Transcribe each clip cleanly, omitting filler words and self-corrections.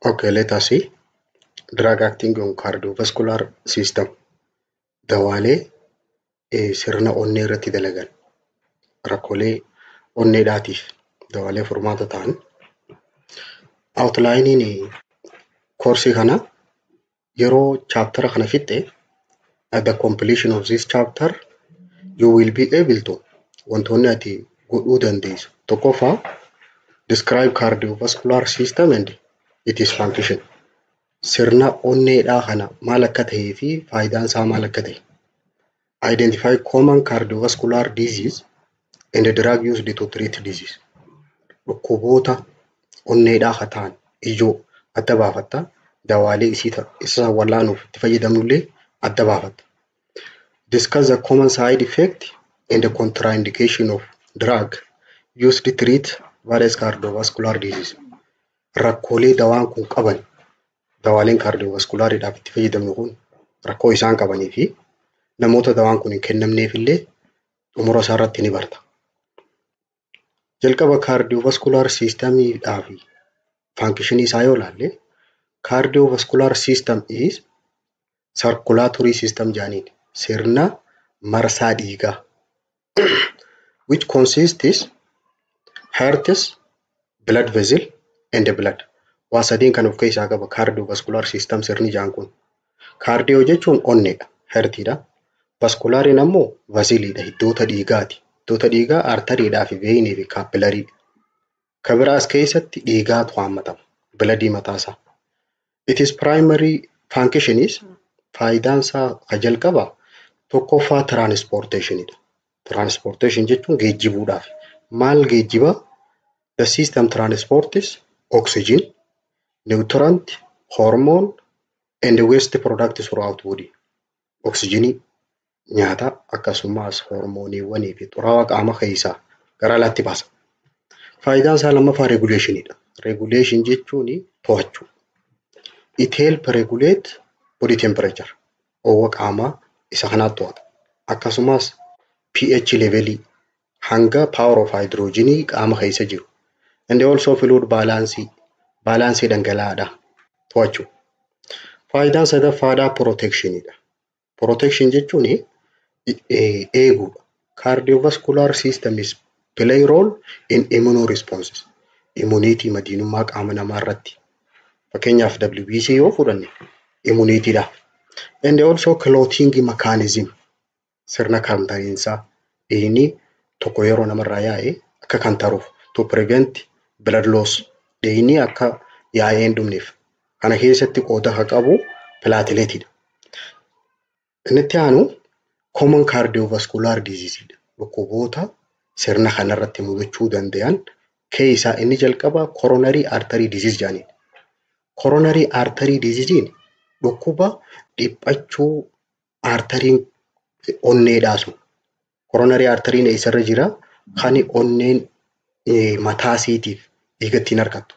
Okay, let us see. Drug acting on cardiovascular system. Dawaalee sirna onnee irratti dalagan. Rakkoolee onneedhaatiif dawaalee furmaata ta'an. Outline'iin koorsii kana yeroo chaptera kana fixxe at the completion of this chapter you will be able to wantoonni ati godhuu dandeessu. Tokkoffaa describe cardiovascular system and its function. Sirna onneedhaa kana maal akka ta'ee fi faayidaan isaa maal akka ta'e. Identify common cardiovascular disease and the drug used to treat disease. Dhukkuboota onneedhaa haa ta'an ijoo adda baafatta. Dawaalee isa wallaanuuf itti fayyadamnullee adda baafatta. Discuss the common side effect and the contraindication of drug used to treat various cardiovascular disease. Rakkoolee dawaan kun qaban dawaaleen cardiovasculariidhaaf itti fayyadamnu kun rakkoo isaan qabanii fi namoota dawaan kun hin kennamneef illee xumura isaa irratti ni barta. Jalqaba cardiovascular systemiidhaa fi functionii isaa yoo ilaalle cardiovascular system is circulatory system jaaniin sirna marsaa dhiigaa which consists hearts, blood vessel and the blood. Waa sadeen kan of keessaa qaba cardiovascular system sirni jaan kun. Cardio jechuun onneedha, heartiidha. Vasculariin ammoo vasiliidha, hiddoota dhiigaati. Hiddoota dhiigaa arteriidhaa fi veinii fi capillary. Kan biraas keessatti dhiigaatu haammatama. Bloodii mataasaa. It is primary function is faayidaan isaa ka jalqaba tokkoffaa transportationidha. Transportation jechuun geejjibuudhaaf. Maal geejjiba? The system transports oxygen, nutrient, hormone and waste products throughout body. Oxygenii nyaata akkasumas hormooniiwwanii fi xuraawaa qaama keessaa gara alaatti baasa. Faayidaan isaa lammaffaa regulationidha. Regulation jechuun to'achuu. It help regulate body temperature. Oowwa qaamaa isa kanaatti to'ata. Akkasumas pH levelii hanga power of hydrogenii qaama keessa jiru. And also fluid balance dhangala'aadha to'achuu. Faayidaan sadaffaadhaa protectionidha. Protection jechuun eeguudha. Cardiovascular system is play role in immune responses. Immunity madiinummaa qaama namaa irratti. Fakkeenyaaf WBC yoo fudhanne immunitydha. And also clotting mechanism sirna kantarinsaa inni tokko yeroo namarraa yaa'e akka kantaruuf to prevent blood loss inni akka yaa'ee hin dhumneef. Kana keessatti qooda haa qabu plateletidha. Inni itti aanu common cardiovascular disease. Dhukkuboota sirna kanarratti mudachuu danda'an keessaa inni jalqaba coronary artery disease jaaniin. Coronary artery disease dhukkuba dhiphachuu arteriin onneedhaa sun. Coronary arteriin eessarra jira? Kan onneen mataa isiitiif dhiiga ittiin argattu.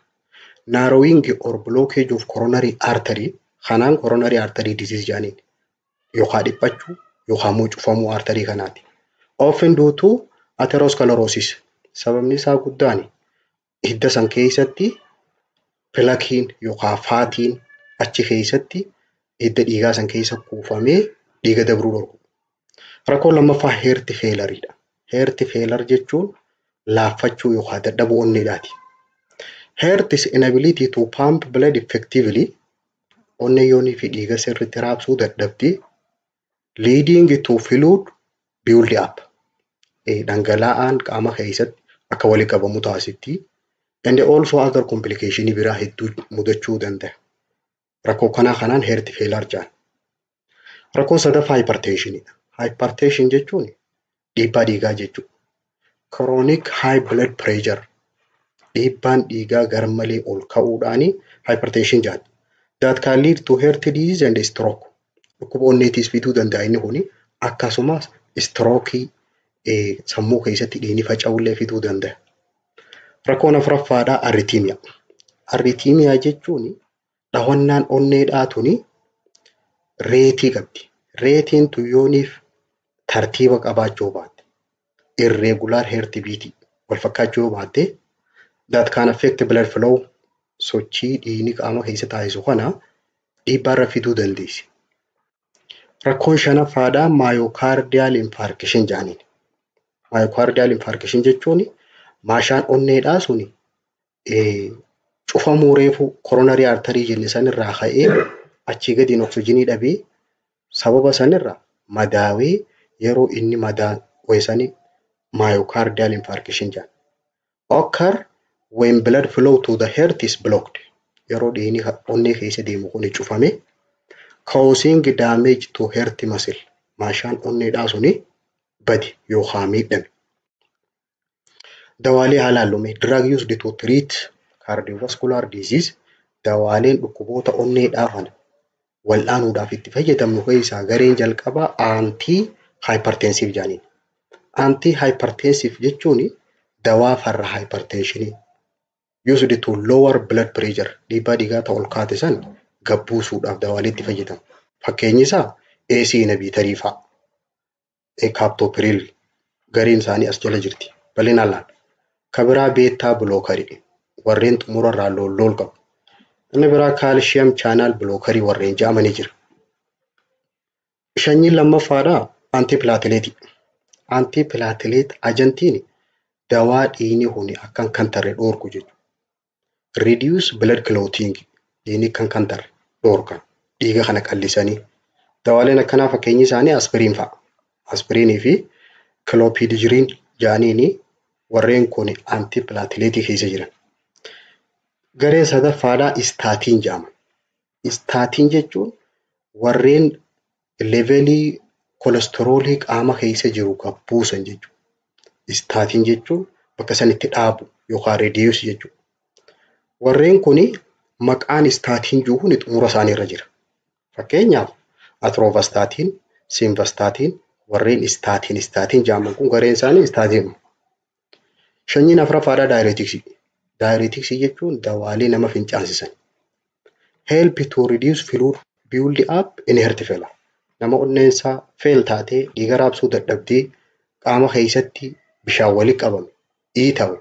Narrowing or blockage of coronary artery kanaan coronary artery disease jaaniin. Yookaan dhiphachuu yookaan mucufamuu arterii kanaati. Often due to atherosclerosis. Sababni isaa guddaan hidda san keessatti plakiin yookaan faatiin achi keessatti hidda dhiigaa san keessa kuufamee dhiiga dabruu dhorku. Rakkoon lammaffaa heart failureidha. Heart failure jechuun laaffachuu yookaan dadhabuu onneedhaati. Heart's inability to pump blood effectively onnee yoonii fi dhiiga sirriitti raabsuu dadhabdi. Leading to fluid build up. Dhangala'aan qaama keessatti akka walii qabamu taasisti. And also other complication biraa hedduu mudachuu danda'a. Rakkoo kanaan heart failure jaan. Rakkoo sadaffaa hypertensionidha. Hypertension jechuun dhiibbaa dhiigaa jechuudha. Chronic high blood pressure. Dhiibbaan dhiigaa garmalee ol ka'uudhaani hypertension jaan. That can lead to heart disease and stroke. Dhukkuba onneetiis fiduu danda'a inni kuni akkasumas stroke sammuu keessatti dhiigni faca'ullee fiduu danda'a. Rakkoon afuraffaadhaa arrhythmia. Arrhythmia jechuun dhawannaan onneedhaa tuni reetii qabdi. Reetiin tun yooniif tartiiba qabaachuu baatte irregular heartbeat wal fakkaachuu baatte that can affect blood flow sochii dhiigni qaama keessa taasisu kana dhiibbaarra fiduu dandeessi. Rakkoon shanaffaadhaa maayokaardiyaal infaarkishin jedhaniin. Maayokaardiyaal infaarkishin jechuun maashaan onneedhaa suni cufamuu reefu koronarii artarii jenne sanirraa ka'ee achii gadiin oksijiinii dhabee sababa sanirra madaawee yeroo inni madaa'e sanii myocardial infarction jedhama. Occur when blood flow to the heart is blocked. Yeroo dhiigni onnee keessa deemu kun cufame causing damage to heart muscle. Maashaan onneedhaa suni badi yookaan miidhame. Dawaalee halaallume drug used to treat cardiovascular disease. Dawaaleen dhukkuboota onneedhaa kana wal'aanuudhaaf itti fayyadamnu keessaa gareen jalqabaa anti-hypertensive jedhaniin. Anti-hypertensive jechuun dawaa farra hypertensionii used to lower blood pressure. Dhiibbaa dhiigaa ta'u ol kaate san gabbuusuudhaaf dawaalee itti fayyadamu. Fakkeenyi isaa AC inhibitorii fa'a. Captopril gareen isaanii as jala jirti. Bal'inaan laala. Kabiraa beetaa bilookarii warreen xumurarraa lool qabu. Inni biraa kaalshiyam chaanal bilookarii warreen jedhamanii jira. Shanyiin lammaffaadhaa antipilaatileetii. Antipilaatileet ajantiin dawaa dhiigni huni akkan kan tarre dhoorku jechuudha. Reduce blood clotting dhiigni kan tarre dhoorkan dhiiga kana qallisanii. Dawaaleen akkanaa fakkeenyi isaanii aspiriin fa'a. Aspiriinii fi kiloopiidijiriin jedhaniini warreen kun antipilaatileetii keessa jiran. Garee sadaffaadhaa istaatiin jedhama. Istaatiin jechuun warreen levelii kolesteroolii qaama keessa jiru gabbuusan jechuudha. Istaatiin jechuun bakka sanitti dhaabu yookaan reduce jechuudha. Warreen kuni maqaan istaatiin jiru kun xumura isaaniirra jira. Fakkeenyaaf atroovastaatiin, simvastaatiin warreen istaatiin jedhaman kun gareen isaanii istaatiin. Shanyiin afuraffaadhaa daayireetiksii. Daayireetiksii jechuun dawaalee nama fincaansisan. Help to reduce fluid build up in heart failure. Nama onneensaa fail taatee dhiiga raabsuu dadhabdee qaama keessatti bishaan walitti qabame ta'u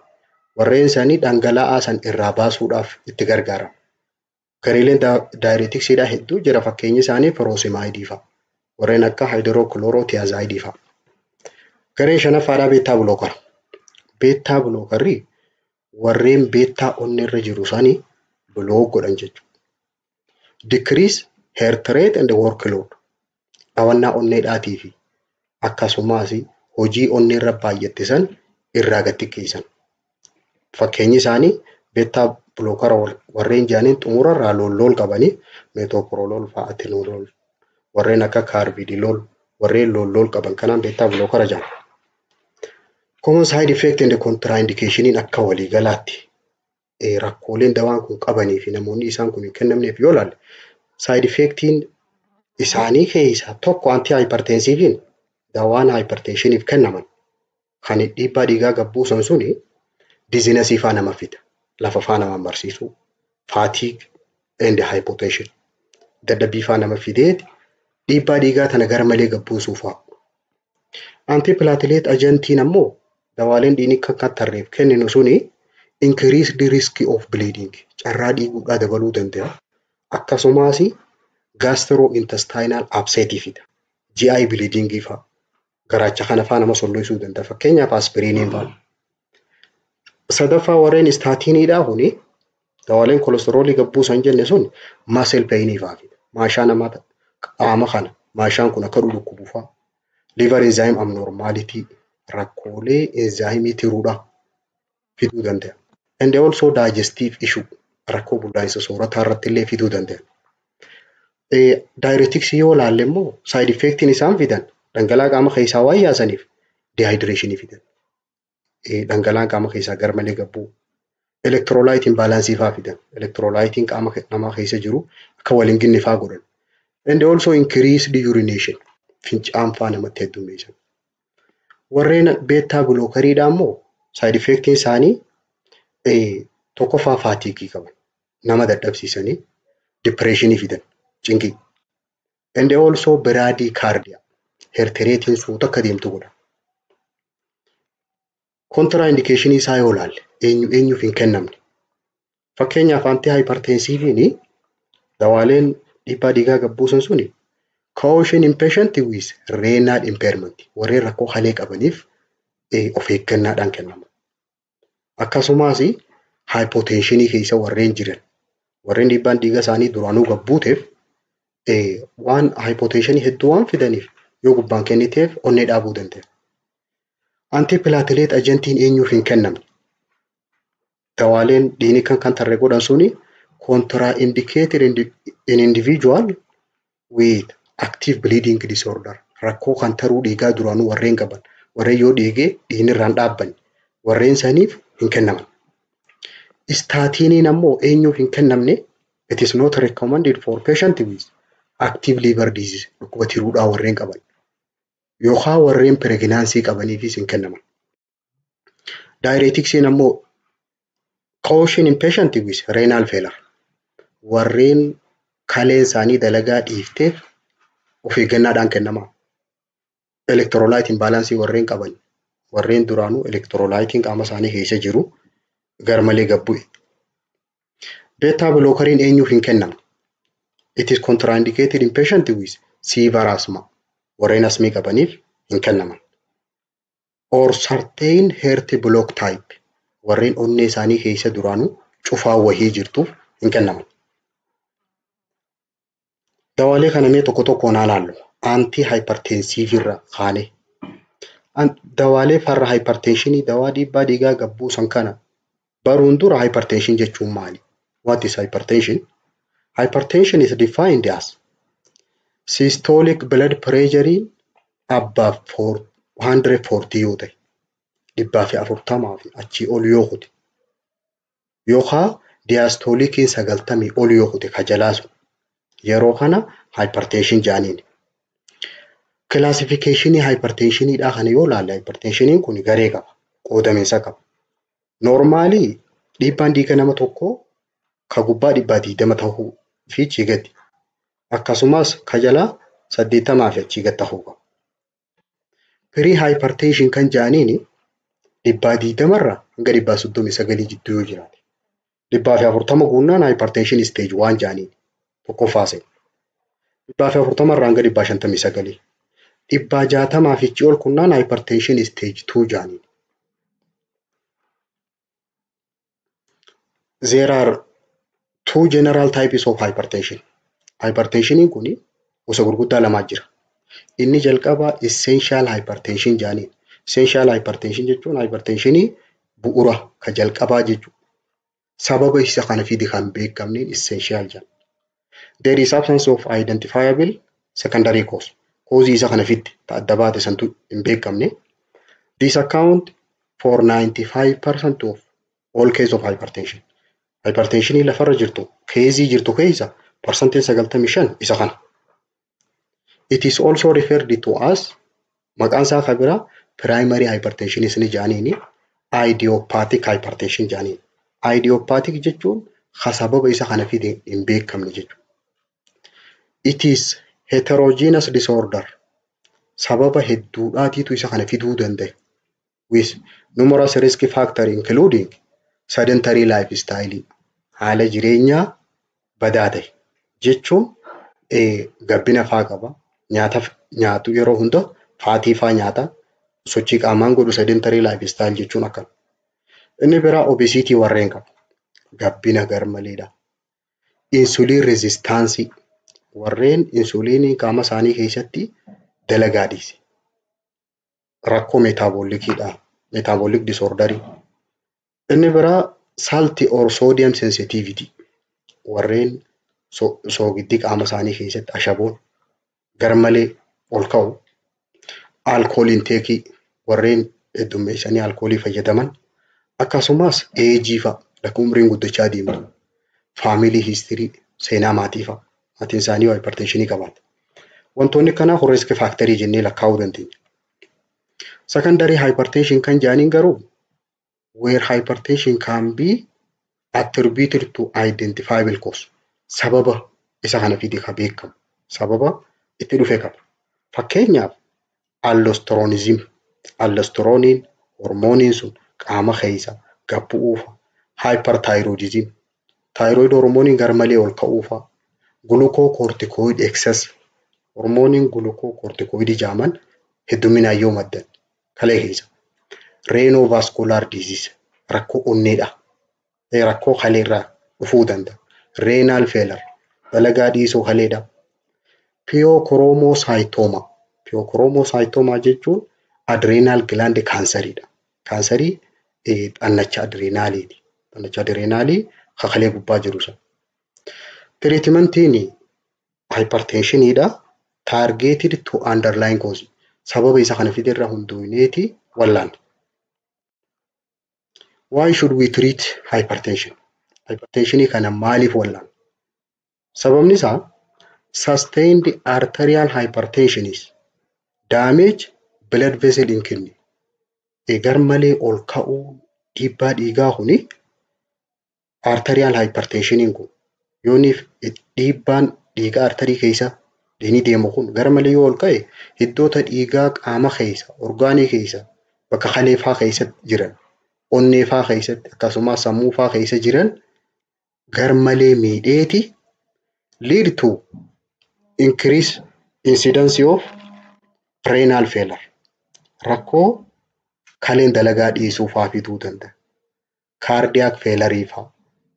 warreen isaanii dhangala'aa san irraa baasuudhaaf itti gargaaramu. Gareeleen daayireetiksiidhaa hedduu jira. Fakkeenyi isaanii piroosimaaidii fa'a. Warreen akka haayidrookiloorootiyaazaaidii fa'a. Gareen shanaffaadhaa beetaa bilookara. Beetaa bilookarri warreen beetaa onneerra jiru sanii bilook godhan jechuudha. Decrease heart rate and workload. Dhawannaa onneedhaatii fi akkasumas hojii onneerra baay'atte san irraa gad xiqqeessan. Fakkeenyi isaanii beetaa bilookara warreen jedhaniin xumurarraa lool qabanii meetoopirolool fa'aa atinolool warreen akka kaarbidilool warreen lool qaban kanaan beetaa bilookara jedhama. Common side effect and contraindication akka waliigalaatti rakkooleen dawaan kun qabanii fi namoonni isaan kun hin kennamneef yoo ilaalle side effectiin isaanii keessaa tokko anti-hypertensiiviin dawaan hypertensioniif kennaman kan dhiibbaa dhiigaa gabbuusan suni dizinasii faa nama fida. Lafa faa nama barsiisuu, fatigue and hypotension. Dadhabbii faa nama fideeti dhiibbaa dhiigaa tana gara malee gabbuusuu fa'a. Antipilaatileet ajantiin ammoo dawaaleen dhiigni kan tarreef kenninu suni increase the risk of bleeding. Carraa dhiiguudhaa dabaluu danda'a. Akkasumas gastrointestinal upset fida. GI bleeding fa'a. Garaacha kana faa nama solloisuu danda'a. Fakkeenyaaf aspiriiniin fa'a. Sadaffaa warreen istaatiiniidhaa kuni dawaaleen kolesteroolii gabbuusan jenne sun muscle pain fa'a fida. Maashaa namaa qaama kana maashaan kun akka dhukkubu fa'a. Liver enzyme abnormality rakkoolee enzyme tiruudha fiduu danda'a. And also digestive issue rakkoo bullaa'insa soorataa irratti illee fiduu danda'a. Diuretics yoo ilaalle immoo side effectiin isaan fidan dhangala'aa qaama keessaa waan yaasaniif dehydration fidan. Dhangala'aan qaama keessaa gar malee gabbuu. Electrolyte imbalance fa'aa fidan. Electrolytiin qaama namaa keessa jiru akka waliin ginne fa'aa godhan. And also increase the urination. Fincaan fa'aa namatti heddummeessan. Warreen beetaa bilookariidhaa immoo side effectiin isaanii tokkoffaa fatigue qaban. Nama dadhabsiisanii depressionii fidan. Cinqii. And also bradycardia. Heart ratein suuta akka deemtu godha. Contraindication isaa yoo ilaalle eenyuuf hin kennamne. Fakkeenyaaf antihypertensiiviin dawaaleen dhiibbaa dhiigaa gabbuusan suni caution in patient with renal impairment warreen rakkoo halee qabaniif of eeggannaadhaan kennama. Akkasumas hypotensionii keessa warreen jiran warreen dhiibbaan dhiiga isaanii duraanuu gabbuuteef waan hypotensionii hedduu waan fidaniif yoo gubbaan kenniteef onnee dhaabuu danda'a. Antiplatelet agentiin eenyuuf hin kennamne. Dawaaleen dhiigni kan tarree godhan suni contraindicated in individual with active bleeding disorder rakkoo kan taruu dhiigaa duraanuu warreen qaban warreen yoo dhiigee dhiigni irraan dhaabban warreen saniif hin kennaman. Staatiniin ammoo eenyuuf hin kennamne it is not recommended for patient with active liver disease dhukkuba tiruudhaa warreen qaban yookaan warreen pregnancy qabaniifis hin kennaman. Diuretiksiin ammoo caution in patient with renal failure warreen kaleen isaanii dalagaa dhiifteef of eeggannaadhaan kennama. Electrolyte imbalance warreen qaban warreen duraanuu electrolytiin qaama isaanii keessa jiru garmalee gabbu'e. Beta blockeriin eenyuuf hin kennamu. It is contraindicated in patient with severe asthma warreen asmii qabaniif hin kennaman. Or certain heart block type warreen onnee isaanii keessa duraanuu cufaa wahii jirtuuf hin kennaman. Dawaalee kana mee tokko tokkoon ilaallu. Antihypertensive irra kaane. Dawaalee farra hypertensionii dawaa dhiibbaa dhiigaa gabbuusan kana baruun dura hypertension jechuun maali? What is hypertension? Hypertension is defined as systolic blood pressure above 140 yoo ta'e dhibbaa fi 40 fi achii ol yoo ta'e yookaan diastolikiin 90 ol yoo ta'e kajalaasu yeroo kana hypertension jaaniin. Classification hypertensioniidha kana yoo ilaalle hypertensiniin kun garee qaba qoodamiinsa qaba. Normally dhiibbaan dhiiga nama tokko ka gubbaa 120 ta'uu fi chigatti akkasumas kajalaa 80 fi achii gad ta'uu qaba. Pre-hypertension kan jaaniin 120 irraa hanga 139 jidduu yoo jiraate 140 guunnaan hypertension stage 1 jaaniin tokkoffaase 140 irraa hanga 159 160 fi achii ol kunnaan hypertension stage 2 jaaniin. There are two general types of hypertension. Hypertension kun gosa gurguddaa lamaa jira. Inni jalqaba essential hypertension jaaniin. Essential hypertension jechuun hypertensionii bu'uura ka jalqabaa jechuudha. Sababa isa kana fide kan beekamneen essential jaan. There is absence of identifiable secondary cause. Cause isa kana fide ta adda baate santu hin beekamne. This account for 95% of all cases of hypertension. Hypertensionii lafarra jirtu keezii jirtu keessa percentage 95 isa kana. It is also referred to as maqaan isaa kabira primary hypertension isni jaaniini idiopathic hypertension jaaniin. Idiopathic jechuun sababa isa kana fide hin beekamne jechuudha. It is heterogeneous disorder sababa hedduudhaatiitu isa kana fiduu danda'a. With numerous risk factor including sedentary lifestyle haala jireenyaa badaa ta'e jechuun gabbina faa qaba nyaatu yeroo hunda faatii faa nyaata sochii qaamaan godhu sedentary lifestyle jechuun akkana. Inni biraa obesity warreen qaba gabbina garmaleedha. Insulin resistance warreen insuliinii qaama isaanii keessatti dalagaa dhiise. Rakkoo metabolikiidha metabolic disorder. Inni biraa salt or sodium sensitivity warreen soogiddi qaama isaanii keessatti ashaboon garmalee ol ka'u. Alcohol intake warreen heddummeessanii alkoolii fayyadaman akkasumas age fa'a lakkuma umriin guddachaa deemtu. Family history seenaa maatii fa'a maatiin isaanii hypertensionii qabaata. Wantoonni kana risk factorii jennee lakkaa'uu dandeenya. Secondary hypertension kan jaaniin garuu where hypertension can be attributed to identifiable cause. Sababa isa kana fide ka beekamu. Sababa itti dhufe qaba. Fakkeenyaaf aldosteronism. Aldosteroniin hormooniin sun qaama keessa gabbu'uuf hyperthyroidism thyroid hormooniin garmalee ol ka'uufaa, glucocorticoid excess, hormooniin glucocorticoid jaaman hedduminaan yoo maddan kalee keessa. Renovascular disease rakkoo onneedha. Rakkoo kaleerraa dhufuu danda'a. Renal failure dalagaa dhiisuu kaleedha. Pheochromocytoma. Pheochromocytoma jechuun adrenal gland kansariidha. Kansarii xannacha adrenaaliiti. Xannacha adrenaalii kakalee gubbaa jiru sana. Treatmentiin hypertensioniidha. Targeted to underlying cause. Sababa isa kana fiderra hunduuneeti wallaan. Why should we treat hypertension? Hypertension kana maaliif wallaan? Sababni isaa sustained arterial hypertension is damage blood vessel in kidney. Garmalee ol ka'uu dhiibbaa dhiigaa kuni arterial hypertension kun yooniif dhiibbaan dhiigaa arterii keessa deemu kun garmalee yoo ol ka'e hiddoota dhiigaa qaama keessa orgaanii keessa bakka kaleefaa keessatti jiran onneefaa keessatti akkasumas sammuufaa keessa jiran garmalee miidheeti lead to increase incidence of renal failure. Rakkoo kaleen dalagaa dhiisuufaa fiduu danda'a. Cardiac failure faa,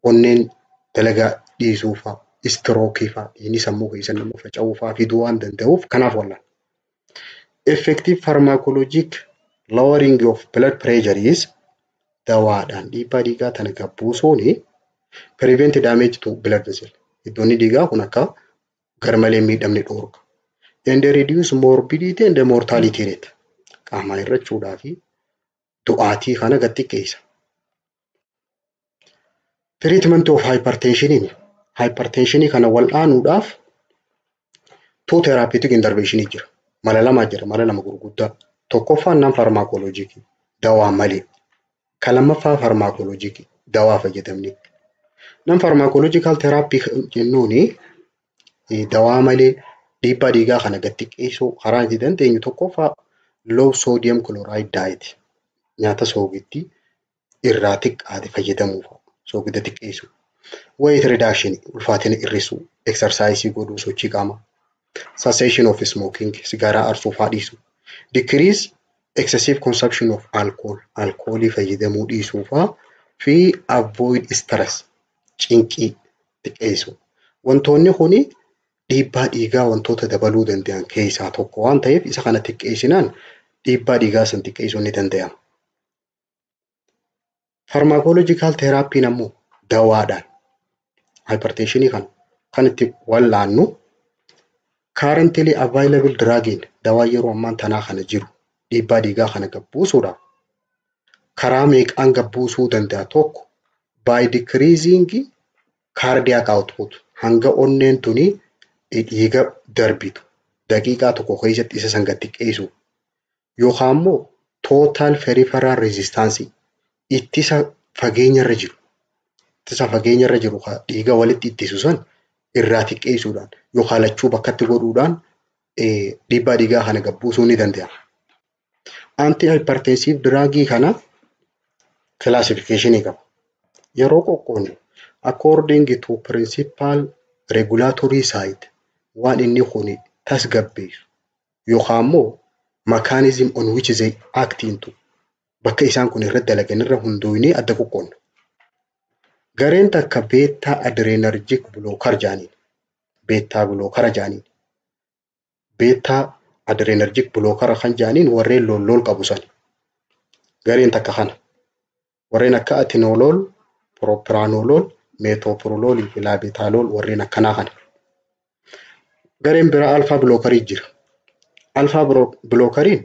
onneen dalagaa dhiisuufaa, stroke faa, inni sammuu keessa nama faca'uufaa fiduu waan danda'uuf kanaaf wallaan. Effective pharmacologic lowering of blood pressure is dawaadhaan dhiibbaa dhiigaa tana gabbuusuuni prevent damage to blood vessel. Iddoonni dhiigaa kun akka garmalee miidhamne dhoorga. And reduce morbidity and mortality rate. Qaamaa hir'achuudhaa fi du'aatii kana gad xiqqeessa. Treatment of hypertension. Hypertension kana wal'aanuudhaaf two therapeutic intervention jira. Mala lama jira, mala lama gurguddaa. Tokkoffaan non pharmacologic dawaa malee. Lammaffaa pharmacologic dawaa fayyadamne. Non pharmacological therapy jennuuni dawaa malee dhiibbaa dhiigaa kana gad xiqqeessuu karaa itti dandeenyu tokkoffaa low sodium chloride diet. Nyaata soogiddi irraa xiqqaate fayyadamuuf soogidda xiqqeessu. Weight reduction ulfaatina hir'isuu, exercise godhuu sochii qaamaa. Cessation of smoking sigaaraa aarsuu dhiisu. Decrease excessive consumption of alcohol alkoolii fayyadamuu dhiisuufaa fi avoid stress cinqii xiqqeessu. Wantoonni kuni dhiibbaa dhiigaa wantoota dabaluu danda'an keessaa tokko waan ta'eef isa kana xiqqeessinaan dhiibbaa dhiigaa san xiqqeessuun ni danda'ama. Pharmacological therapy ammoo dawaadhaan hypertension kan itti wallaannu currently available drugiin dawaa yeroo ammaan tanaa kana jiru dhiibbaa dhiigaa kana gabbuusuudhaaf karaa meeqaan gabbuusuu danda'a? Tokko by decreasing cardiac output hanga onneen tuni dhiiga darbitu daqiiqaa tokko keessatti isa san gad xiqqeessu yookaan immoo total peripheral resistance ittisa fageenyarra jiru dhiiga walitti ittisu san irraa xiqqeessuudhaan yookaan lachuu bakkatti godhuudhaan dhiibbaa dhiigaa kana gabbuusuu ni danda'a. Anti-hypertensive drugii kana classification qaba. Yeroo qoqqoodnu according to principal regulatory site waan inni kun tasgabbeessu yookaan immoo mechanism on which they act into bakka isaan kun irratti dalagan irra hunduunii adda qoqqoodna. Gareen takka beta adrenergic blocker jaaniin. Beta adrenergic blocker kan jaaniin warreen lol qabu san. Gareen takka kana. Warreen akka atenolol, propranolol, metoprolol, fi labetalol warreen akkanaa kana. Gareen biraa alpha blockerii jira. Alpha blockeriin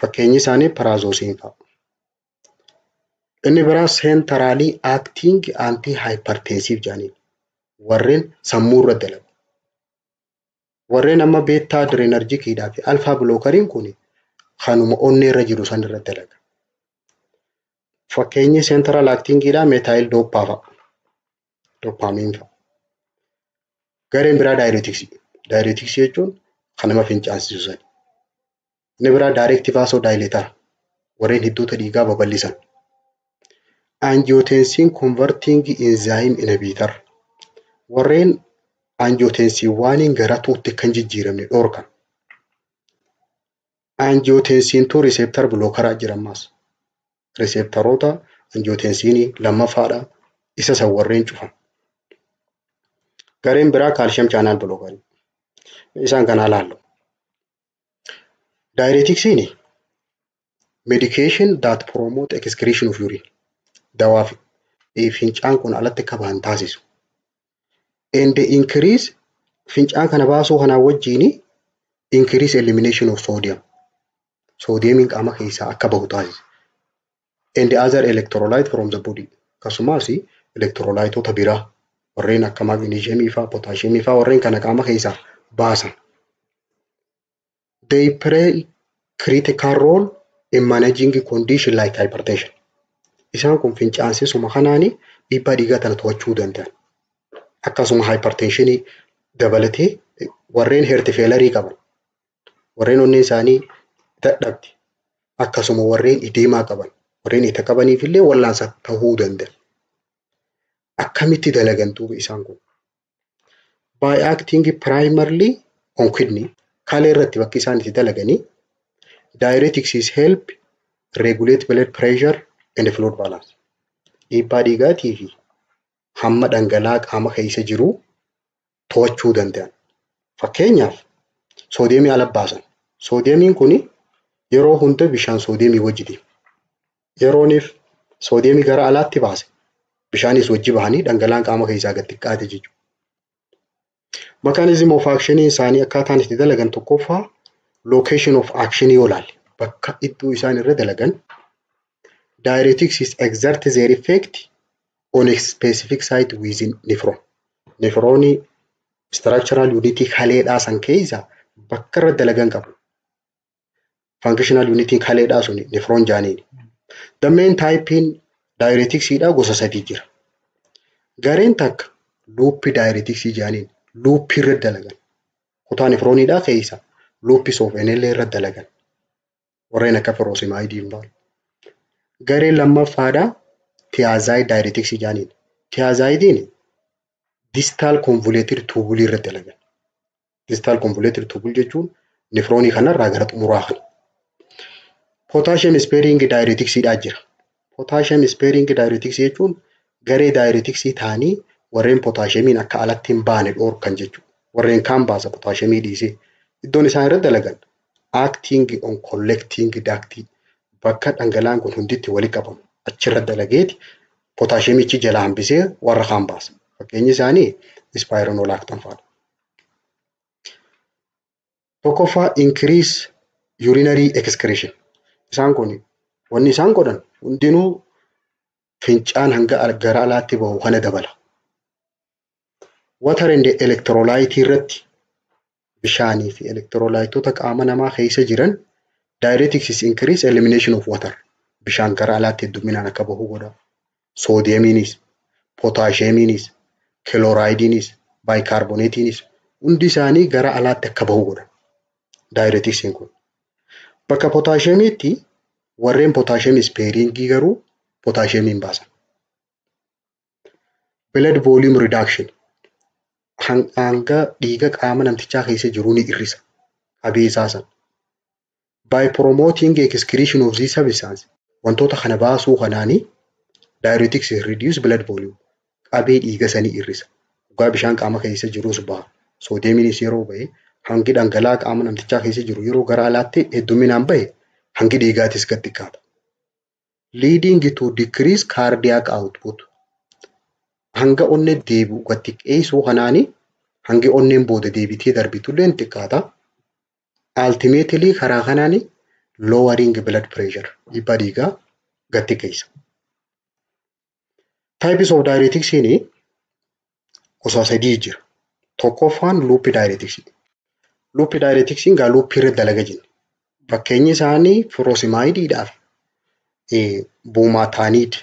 fakkeenyi isaanii parazoosiin fa'a. Inni biraa centrally acting anti-hypertensive jaaniin. Warreen sammuu irra dalagu. Warreen amma beta adrenergicidhaa fi alpha blockeriin kun kanuma onnee irra jiru san irra dalaga. Fakkeenyi central actingidhaa methyl dopa fa'a. Dopamine fa'a. Gareen biraa diuretics. Diuretics jechuun kan nama fincaansisu san. Inni biraa direct vasodilator warreen hiddoota dhiigaa babal'isan. Angiotensin converting enzyme inhibitor warreen angiotensiiwwaniin gara tuutti kan jijjiiramne dhorkan. Angiotensiintu receptor blockeraa jira ammas. Receptoroota angiotensiinii lammaffaadha. Isa san warreen cufan. Gareen biraa calcium channel blocker. Isaan kana laallu. Diureticsini medication that promote excretion of urine. Dawaa fincaan kun alatti akka bahan taasisu. And the increase fincaan kana baasuu kanaa wajjini increase elimination of sodium. Sodiumin qaama keessaa akka bahu taasisa. And the other electrolyte from the body. Akkasumas electrolytoota biraa warreen akka magnesiumii faa, potassiumii faa warreen kana qaama keessaa baasan. They play critical role in managing condition like hypertension. Isaan kun fincaansisuma kanaani dhiibbaa dhiigaa tana to'achuu danda'an. Akkasuma hypertensionii dabalatee warreen heart failure qaban, warreen onneen isaanii dadhabdi, akkasuma warreen edemaa qaban, warreen ita qabaniif illee wallaansa ta'uu danda'a. Akkamitti dalagan duuba isaan kun? By acting primarily on kidney, kalee irratti bakki isaan itti dalaganii, diuretics help regulate blood pressure and fluid balance. Dhiibbaa dhiigaatii fi hamma dhangala'aa qaama keessa jiru to'achuu danda'an. Fakkeenyaaf soodiyeemii ala baasan. Soodiyeemiin kun yeroo hunda bishaan soodiyeemii wajjiti. Yerooniif soodiyeemii gara alaatti baase bishaanis wajji bahanii dhangala'aan qaama keessaa gad xiqqaate jechuudha. Mechanism of action isaanii akkaataan itti dalagan tokkoffaa location of action yoo ilaalle bakka iddoo isaan irra dalagan diuretics exert their effect on a specific site within nephron. Nephronii structural unity kaleedhaa san keessa bakka irra dalagan qabu. Functional unity kaleedhaa suni nephron jaaniini. The main type in diuretics gosa sadii jira. Gareen takka loop diuretics jaaniin loop irra dalagan. Kutaa nephroniidhaa keessa loop of NL irra dalagan. Warreen akka furosemide baal. Gareen lammaffaadhaa thiazide diuretics jaaniin. Thiazidein distal convoluted tubule irra dalagan. Distal convoluted tubule jechuun nephronii kanarraa gara xumuraa kana. Potassium sparing diuretics jira. Potassium sparing diuretics jechuun garee diuretics ta'anii warreen potassiumiin akka alatti hin baane dhorkan jechuudha. Warreen kaan baasa potassiumii dhiisee. Iddoon isaan irra dalagan acting on collecting duct bakka dhangala'aan kun hunditti walitti qabamu. Achirra dalageeti potassiumichi jala hambisee warra kaan baasa. Fakkeenyi isaanii spironolactone fa'aadha. Tokkoffaa increase urinary excretion. Isaan kun wanni isaan godhan hundinuu fincaan hanga gara alaatti bahu kana dabala. Water and electrolyte irratti bishaanii fi electrolytoota qaama namaa keessa jiran diuretics increase elimination of water. Bishaan gara alaatti hedduminaan akka bahu godha. Soodiyemiinis, potassiumiinis, chloridiinis, bicarbonatiinis hundi isaanii gara alaatti akka bahu godha. Diuretics kun. Bakka potassiumiitti warreen potassium sparing garuu potassiumiin baasan. Blood volume reduction. Hanga dhiiga qaama namtichaa keessa jiru ni hir'isa. Qabeessaa san. By promoting excretion of these substances, wantoota kana baasuu kanaanii diuretics reduce blood volume. Qabee dhiiga sanii hir'isa. Dhugaa bishaan qaama keessa jirus baha. Soodiyemiinis yeroo bahe hangi dhangala'aa qaama namtichaa keessa jiru yeroo gara alaatti hedduminaan bahe hangi dhiigaatis gad xiqqaata. Leading to decrease cardiac output. Hanga onnee deebi'u gad xiqqeessuu kanaanii hangi onneen booda deebitee darbitullee ni xiqqaata. Ultimately karaa kanaani lowering blood pressure. Dhiibbaa dhiigaa gad xiqqeessa. Types of diuretics gosa sadii jira. Tokkoffaan loop diuretics. Loop diuretics gaa loop irra dalaga jenna. Fakkeenyi isaanii furosemaideedhaaf buumaataaniid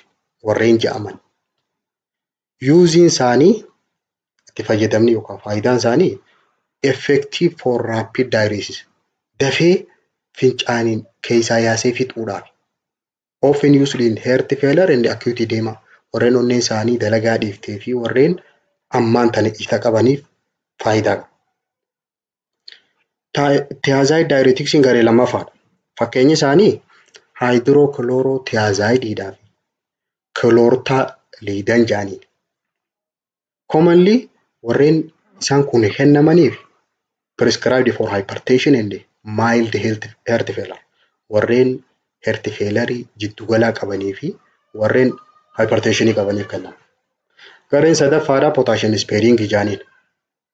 warreen jedhaman. Using isaanii itti fayyadamni yookaan faayidaan isaanii effective for rapid diuresis. Dafee fincaaniin keessaa yaasee fixuudhaaf. Often used in heart failure and acute edema. Warreen onneen isaanii dalagaa dhiiftee fi warreen ammaan tana isa qabaniif faayidaa qaba. Thiazide diuretics'n garee lammaffaadha. Fakkeenyi isaanii hydrochlorothiazideedhaa fi chlorothalidine jedhaniidha. Commonly warreen isaan kun kennamaniif prescribed for hypertension and mild heart failure. Warreen heart failure jidduugalaa qabanii fi warreen hypertensionii qabaniif kennama. Gareen sadaffaadhaa potassium sparing jedhaniidha.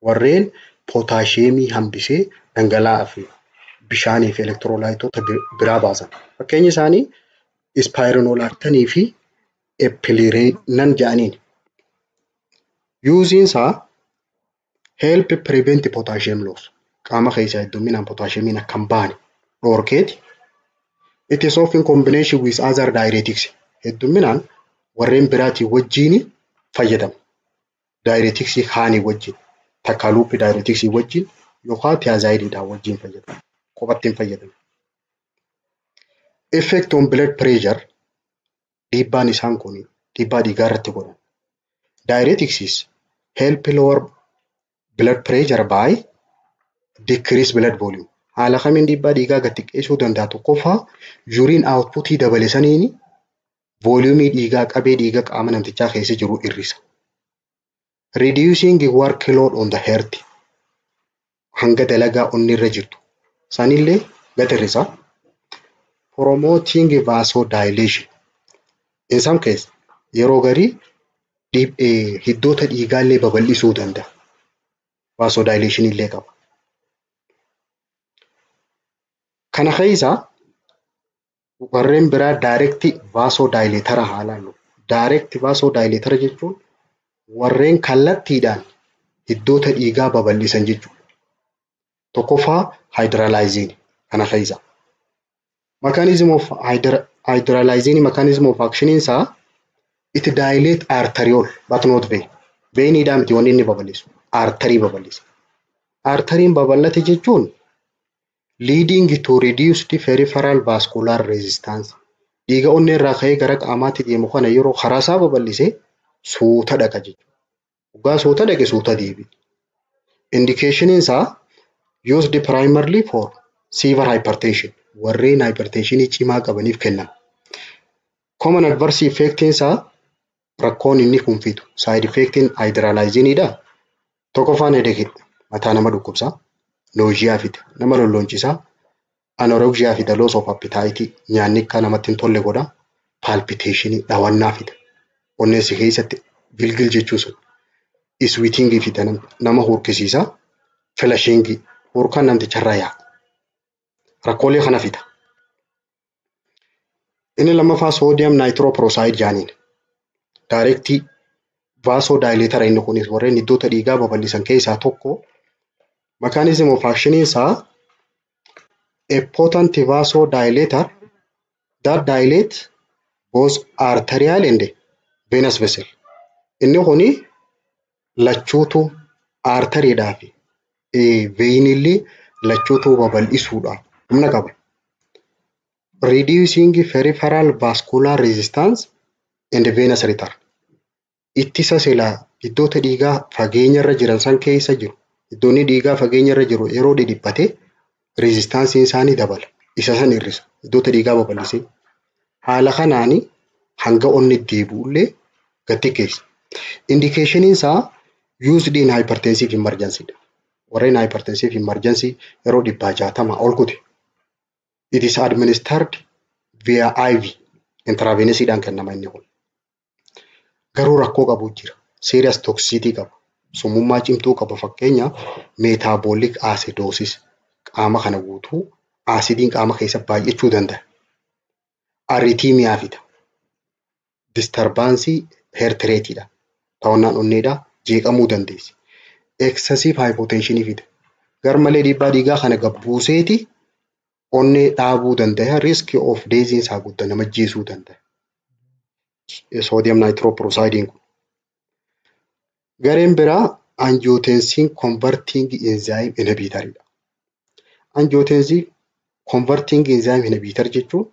Warreen potaasiyeemii hambisee dhangala'aa fi bishaanii fi elektiroolaayitoota biraa baasan. Fakkeenyi isaanii spironolactanii fi epinephrine jedhaniin. Using isaa help prevent potassium loss. Qaama keessaa hedduminaan potaasiyeemiin akka hin baane dhorkeeti. It is often in combination with other diuretics. Hedduminaan warreen biraatiin wajjin fayyadamu. Diuretics kaanii wajjin, takka loopii diuretics wajjin yookaan thiazideedhaan wajjin fayyadamu. Qophatti hin fayyadamu. Effect on blood pressure. Dhiibbaan isaan kun dhiibbaa dhiigaa irratti godhan. Diuretics help lower blood pressure by decrease blood volume. Haala kamiin dhiibbaa dhiigaa gad xiqqeessuu danda'a? Tokkoffaa urine outputii dabale saniin volume dhiigaa qabee dhiiga qaama namtichaa keessa jiru hir'isa. Reducing workload on the heart. Hanga dalagaa onni irra jirtu sanillee gad hir'isa. Promoting vasodilation. In some case yeroo garii hiddoota dhiigaallee babal'isuu danda'a. Vasodilation illee qaba. Kana keessaa warreen biraa direct vasodilator haalaan. Direct vasodilator jechuun warreen kallattiidhaan hiddoota dhiigaa babal'isan jechuudha. Tokkoffaa hydrolyzing kana keessaa. Mechanism of hydrolyzing mechanism of action isaa it dilate arteriole but not vein. Veiniidhaan miti wanni inni babal'isu. Arterii babal'isa. Arteriin babal'ate jechuun leading to reduced peripheral vascular resistance. Dhiiga onnee irraa ka'ee gara qaamaatti deemu kana yeroo karaa isaa babal'isee suuta dhaqa jechuudha. Dhugaa suuta dhaqe suuta deebi'a. Indication isaa used primarily for severe hypertension. Warreen hypertensionii cimaa qabaniif kennama. Common adverse effect isaa rakkoon inni kun fidu. Side effect hydrolyzingidha. Tokkoffaan headache mataa nama dhukkubsa. Nausea fida. Nama lollonchisaa. Anorexia fida. Loss of appetite. Nyaanni akka namatti hin tolle godha. Palpitation dhawannaa fida. Onneessi keessatti gilgil jechuu sun. Sweating fida. Nama hurkisiisa. Flushing hurkaan namticharraa yaa'a. Rakkoolee kana fida. Inni lammaffaa sodium nitroprusside jedhaniin. Direct vasodilator inni kunis warreen hiddoota dhiigaa babal'isan keessaa tokko. Mechanism of action isaa a potent vasodilator that dilate both arterial and venous vessel. Inni kuni lachuutu arteriidhaa fi veinillee lachuutu babal'isuudha. Humna qaba. Reducing peripheral vascular resistance and venous return. Ittisa silaa hiddoota dhiigaa fageenya irra jiran san keessa jiru. Iddoonni dhiigaa fageenya irra jiru yeroo dhidhiphate resistance isaanii dabala. Isa san hir'isa. Hiddoota dhiigaa babal'isee. Haala kanaani hanga onni deebi'ullee gad xiqqeessa. Indication isaa used in hypertensive emergency. Warreen hypertensive emergency yeroo 160 ol kuti. It is administered via IV. Intravenously kennama inni kun. Garuu rakkoo qabu jira. Serious toxicity qaba. Summummaa cimtuu qaba. Fakkeenya metabolic acidosis. Qaama kana guutuu asidiin qaama keessa baay'achuu danda'a. Arrhythmia fida. Disturbance heart rateidha. Ta'onnaan onneedha. Jeeqamuu dandeessi. Excessive hypotension fida. Garmalee dhiibbaa dhiigaa kana gabbuuseeti onnee dhaabuu danda'a. Risk of death isaa guddaa nama ajjeesuu danda'a. Sodium nitroprusside kun. Gareen biraa angiotensin converting enzyme inhibitoridha. Angiotensin converting enzyme inhibitor jechuun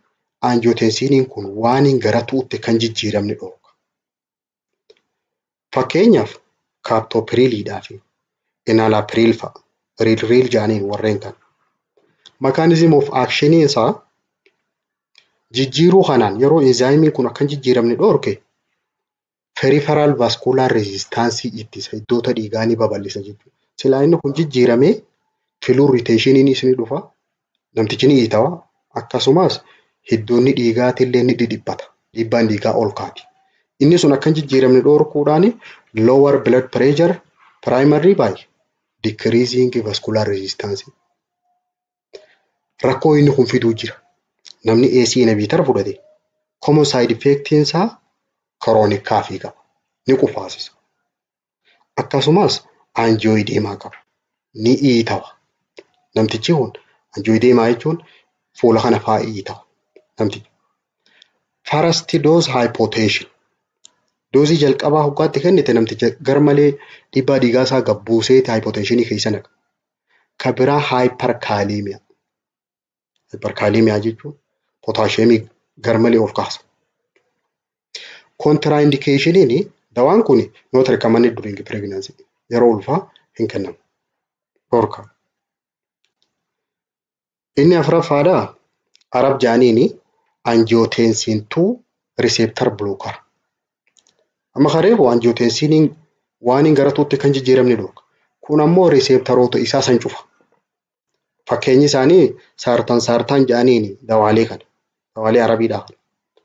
angiotensiniin kun waan hin gara tuutte kan jijjiiramne dhooqa. Fakkeenyaaf kaaptoopirilidhaa fi enalaapiril fa'a. Riil jaaniin warreen kan. Mechanism of action isaa jijjiiruu kanaan yeroo enzaayimiin kun akkan jijjiiramne dhorke peripheral vascular resistance ittisa iddoota dhiigaa ni babal'isa jechuudha. Silaa inni kun jijjiiramee fluid retention'iinis ni dhufa. Namtichi ni hiitawa. Akkasumas hiddoonni dhiigaatillee ni dhidhiphata. Dhiibbaan dhiigaa ol kaati. Inni sun akkan jijjiiramne dhorkuudhaan lower blood pressure primary by decreasing vascular resistance. Rakkoo inni kun fiduu jira. Namni AC inhibitor fudhate common side effect'iin isaa chronic kaafii qaba. Ni qufaasisa. Akkasumas angioedema qaba. Ni hiitawa. Namtichi kun angioedema jechuun fuula kana fa'aa hiitawa. Namtichi. First dose hypotension. Doozii jalqabaa hoggaatti kennite namticha garmalee dhiibbaa dhiigaa isaa gabbuuseeti hypotensionii keessa naqa. Kan biraa hyperkalemia. Hyperkalemia jechuun potaasheemii garmalee ol kaasa. Contraindication'iin dawaan kun not recommended during pregnancy. Yeroo ulfaa hin kennamu. Dhorka. Inni afuraffaadhaa Arab jaaniini angiotensin 2 receptor blocker. Amma kareefu angiotensiiniin waan hin gara tuutti kan jijjiiramne dhorka. Kun ammoo receptoroota isaa san cufa. Fakkeenyi isaanii saartaan jaaniini dawaalee kana. Dawaalee Arabiidhaa kana.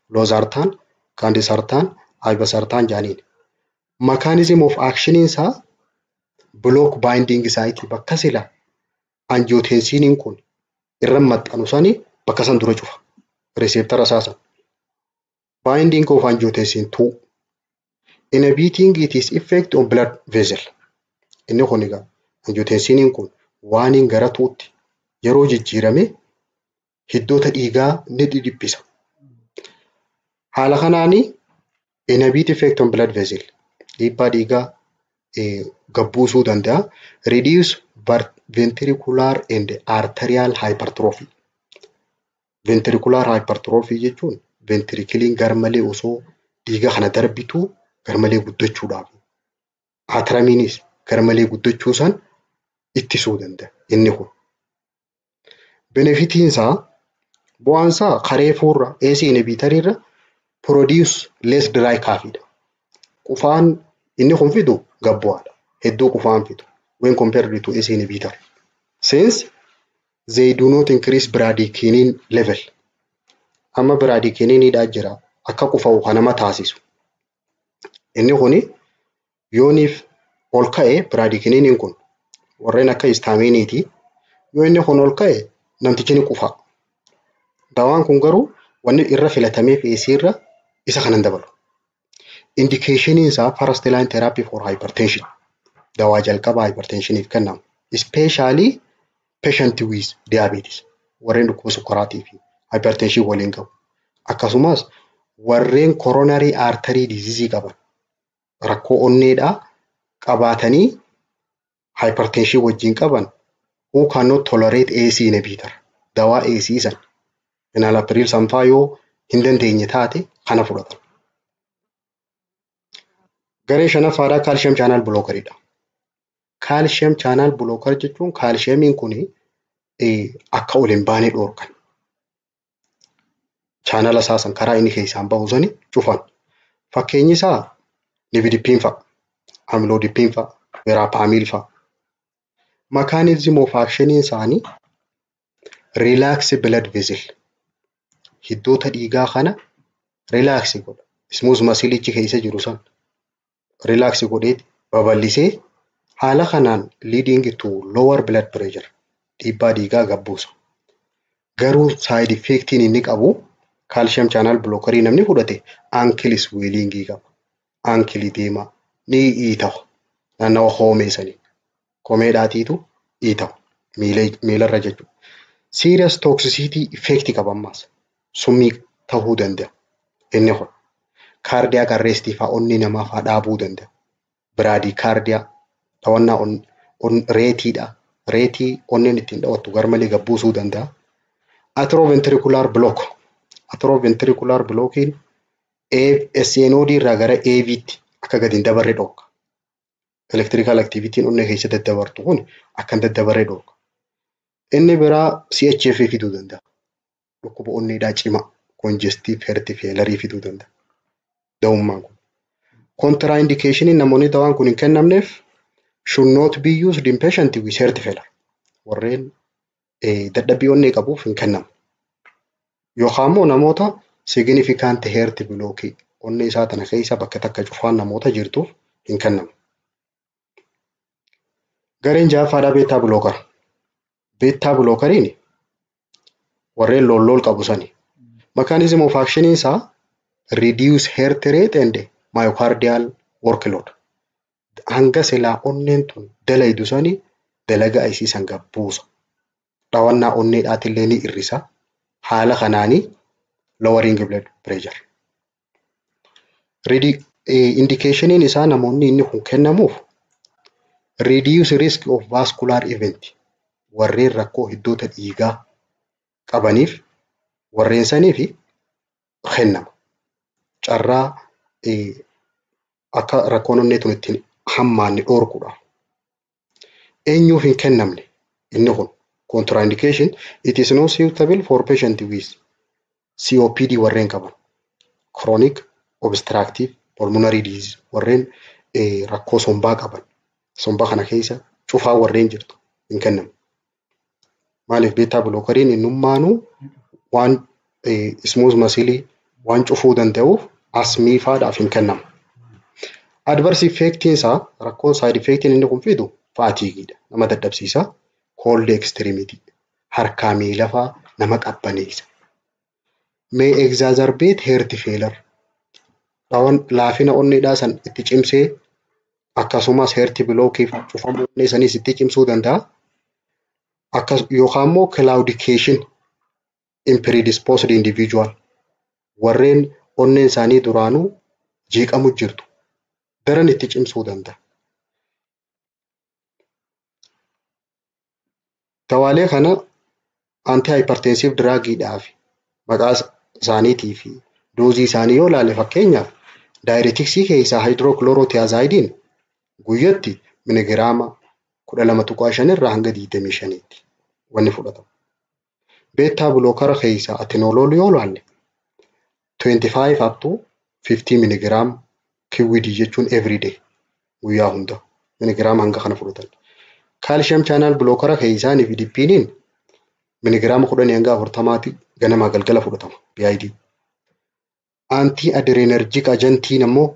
Lozartaan, kandisartaan, aibasartaan jaaniini. Mechanism of action isaa block binding site bakka sila angiotensiiniin kun irra maxxanu sani bakka san dura cufa. Receptor asaasan. Binding of angiotensin 2 inhibiting its effect on blood vessel. Inni kun egaa angiotensiiniin kun waan hin gara tuutti yeroo jijjiirame hiddoota dhiigaa ni dhidhiphisa. Haala kanaani inhibit effect on blood vessel. Dhiibbaa dhiigaa gabbuusuu danda'a. Reduce ventricular and arterial hypertrophy. Ventricular hypertrophy jechuun ventrikiliin garmalee osoo dhiiga kana darbituu garmalee guddachuudhaaf. Atramiinis garmalee guddachuu san ittisuu danda'a inni kun. Benefitiin isaa bu'aan isaa kareefuurra AC inhibitor'irra produce less dry cough. Qufaan inni kun fidu gabbu'aadha. Hedduu qufaan fidu when compared to AC inhibitor. Since they do not increase bradykinin level. Amma bradykiniinidhaa jira akka qufa'u kanama taasisu. Inni kuni yooniif ol ka'e bradykiniiniin kun warreen akka histaamiiniiti. Yoo inni kun ol ka'e namtichi ni qufa. Dawaan kun garuu wanni irra filatameef AC-irra isa kanan dabalu. Indication'iin isaa first line therapy for hypertension. Dawaa jalqabaa hypertensioniif kennamu. Especially patient with diabetes. Warreen dhukkuba sukkaraatii fi hypertension waliin qabu. Akkasumas warreen coronary artery disease qaban rakkoo onneedhaa qabaatanii hypertension wajjin qaban who cannot tolerate AC inhibitor. Dawaa AC san enalapril sanfaa yoo hin dandeenye taate kana fudhatan. Garee shanaffaadhaa calcium channel blockeridha. Calcium channel blocker jechuun calciumiin kun akka ol hin baane dhorkan. Channel asaasan karaa inni keessaan bahu sani cufan. Fakkeenyi isaa nifidippiin fa'a, amlodippiin fa'a, verapamil fa'a. Mechanism of action isaanii relax blood vessel. Hiddoota dhiigaa kana relax godha. Smooth muscle keessa jiru san relax godheeti babal'isee haala kanaan leading to lower blood pressure. Dhiibbaa dhiigaa gabbuusa. Garuu side effect'iin inni qabu calcium channel blockerii namni fudhate ankle swelling qaba. Ankle deema ni hiitawa. Naannawa hoomee sanii. Komeedhaatiitu hiitawa. Miilarra jechuudha. Serious toxicity effect qaba ammaas. Summii ta'uu danda'a. Inni kun cardiac arrest fa'aa onni namaa fa'aa dhaabuu danda'a. Bradycardia dhawannaa reetiidha. Reetii onneen ittiin dhawattu garmalee gabbuusuu danda'a. Atrioventricular block. Atrioventricular blockiin SNOD irraa gara AV'tti akka gadi hin dabarre dhorka. electrical activity onnee keessa daddabartu kun akkan daddabaree dhorka. Inni biraa CHF fiduu danda'a. Dhukkuba onneedhaa cimaa congestive heart failure fiduu danda'a. Da'ummaan kun. Contraindication namoonni dawaan kun hin kennamneef should not be used in patient with heart failure. Warreen dadhabbii onnee qabuuf hin kennamu. Yookaan immoo namoota significant heart block onnee isaa tana keessa bakka takka cufaan namoota jirtuuf hin kennamu. Gareen ja'affaadhaa beetaa blocker. Beetaa blockeriin warreen loll qabu sani. Mechanism of action isaa reduce heart rate and myocardial workload. Hanga silaa onneen tun dalaydu sani dalaga isiisan gabbuusa. Dhawannaa onneedhaatillee ni hir'isa. Haala kanaanii lowering blood pressure. Indication isaa namoonni inni kun kennamuuf reduce risk of vascular event. Warreen rakkoo hiddoota dhiigaa qabaniif warreen saniif kennama. Carraa akka rakkoon onnee tun ittiin hammaanni dhorkudha. Eenyuuf hin kennamne inni kun contraindication it is not suitable for patient with COPD warreen qaban. Chronic obstructive pulmonary disease warreen rakkoo sombaa qaban. Sombaa kana keessa cufaa warreen jirtu hin kennamu. Maaliif beetaa blockeriin innummaanuu waan smooth muscle waan cufuu danda'uuf asmii faadhaaf hin kennamu. Adverse effect isaa rakkoon side effect inni kun fidu fatigue nama dadhabsiisa. Cold extremity harkaa miila faa nama qabbaneessa. May exacerbate heart failure. Laafina onneedhaa san itti cimsee akkasumas heart block cufamuu onnee saniis itti cimsuu danda'a. Yookaan immoo claudication in predisposed individual warreen onneen isaanii duraanuu jeeqamu jirtu daran itti cimsuu danda'a. Dawaalee kana anti-hypertensive drugidhaaf maqaa isaaniitii fi doozii isaanii yoo ilaale fakkeenyaaf diureticsii keessaa hydrochlorothiazidiin guyyatti miligiraama 12.5 irraa hanga 25 tti wanni fudhatamu. Beetaa blocker keessaa atenolool yoo ilaalle 25 up to 50 milligram QD jechuun every day guyyaa hunda miligiraama hanga kana fudhatan. Calcium channel blocker keessaa nifidipiniin miligiraama 10 hanga 40 ganama galgala fudhatama BID. Anti adrenergic agentiin ammoo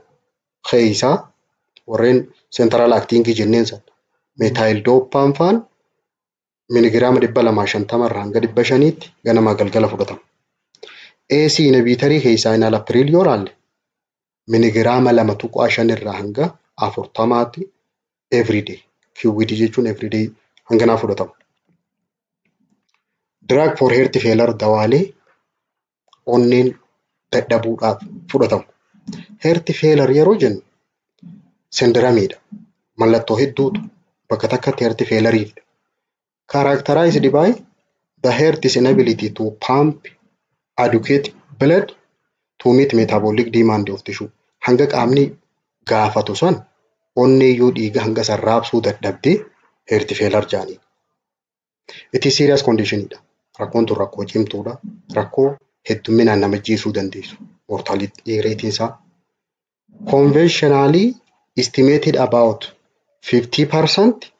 keessaa warreen central acting jenneen san methyl dopamine faan miligiraama 250 irraa hanga 500 tti ganama galgala fudhatama. AC inhibitorii keessaa enalapril yoo ilaalle miligiraama 2.5 irraa hanga 40 tti every day. QD jechuun every day hanga fudhatamu. Drug for heart failure dawaalee onneen dadhabuudhaaf fudhatamu. Heart failure yeroo jennu sendiramiidha. Mallattoo hedduutu bakka takkatti heart failure characterized by the heart's inability to pump adequate blood to meet metabolic demand of tissue. Hanga qaamni gaafatu san onnee yoo dhiiga hanga sarraabsuu dadhabdee heart failure jaanii. It is serious condition dha. Rakkoon tun rakkoo cimtuudha. Rakkoo hedduminaan nama ajjeesuu dandeessu. Mortality rate isaa conventionally estimated about 50%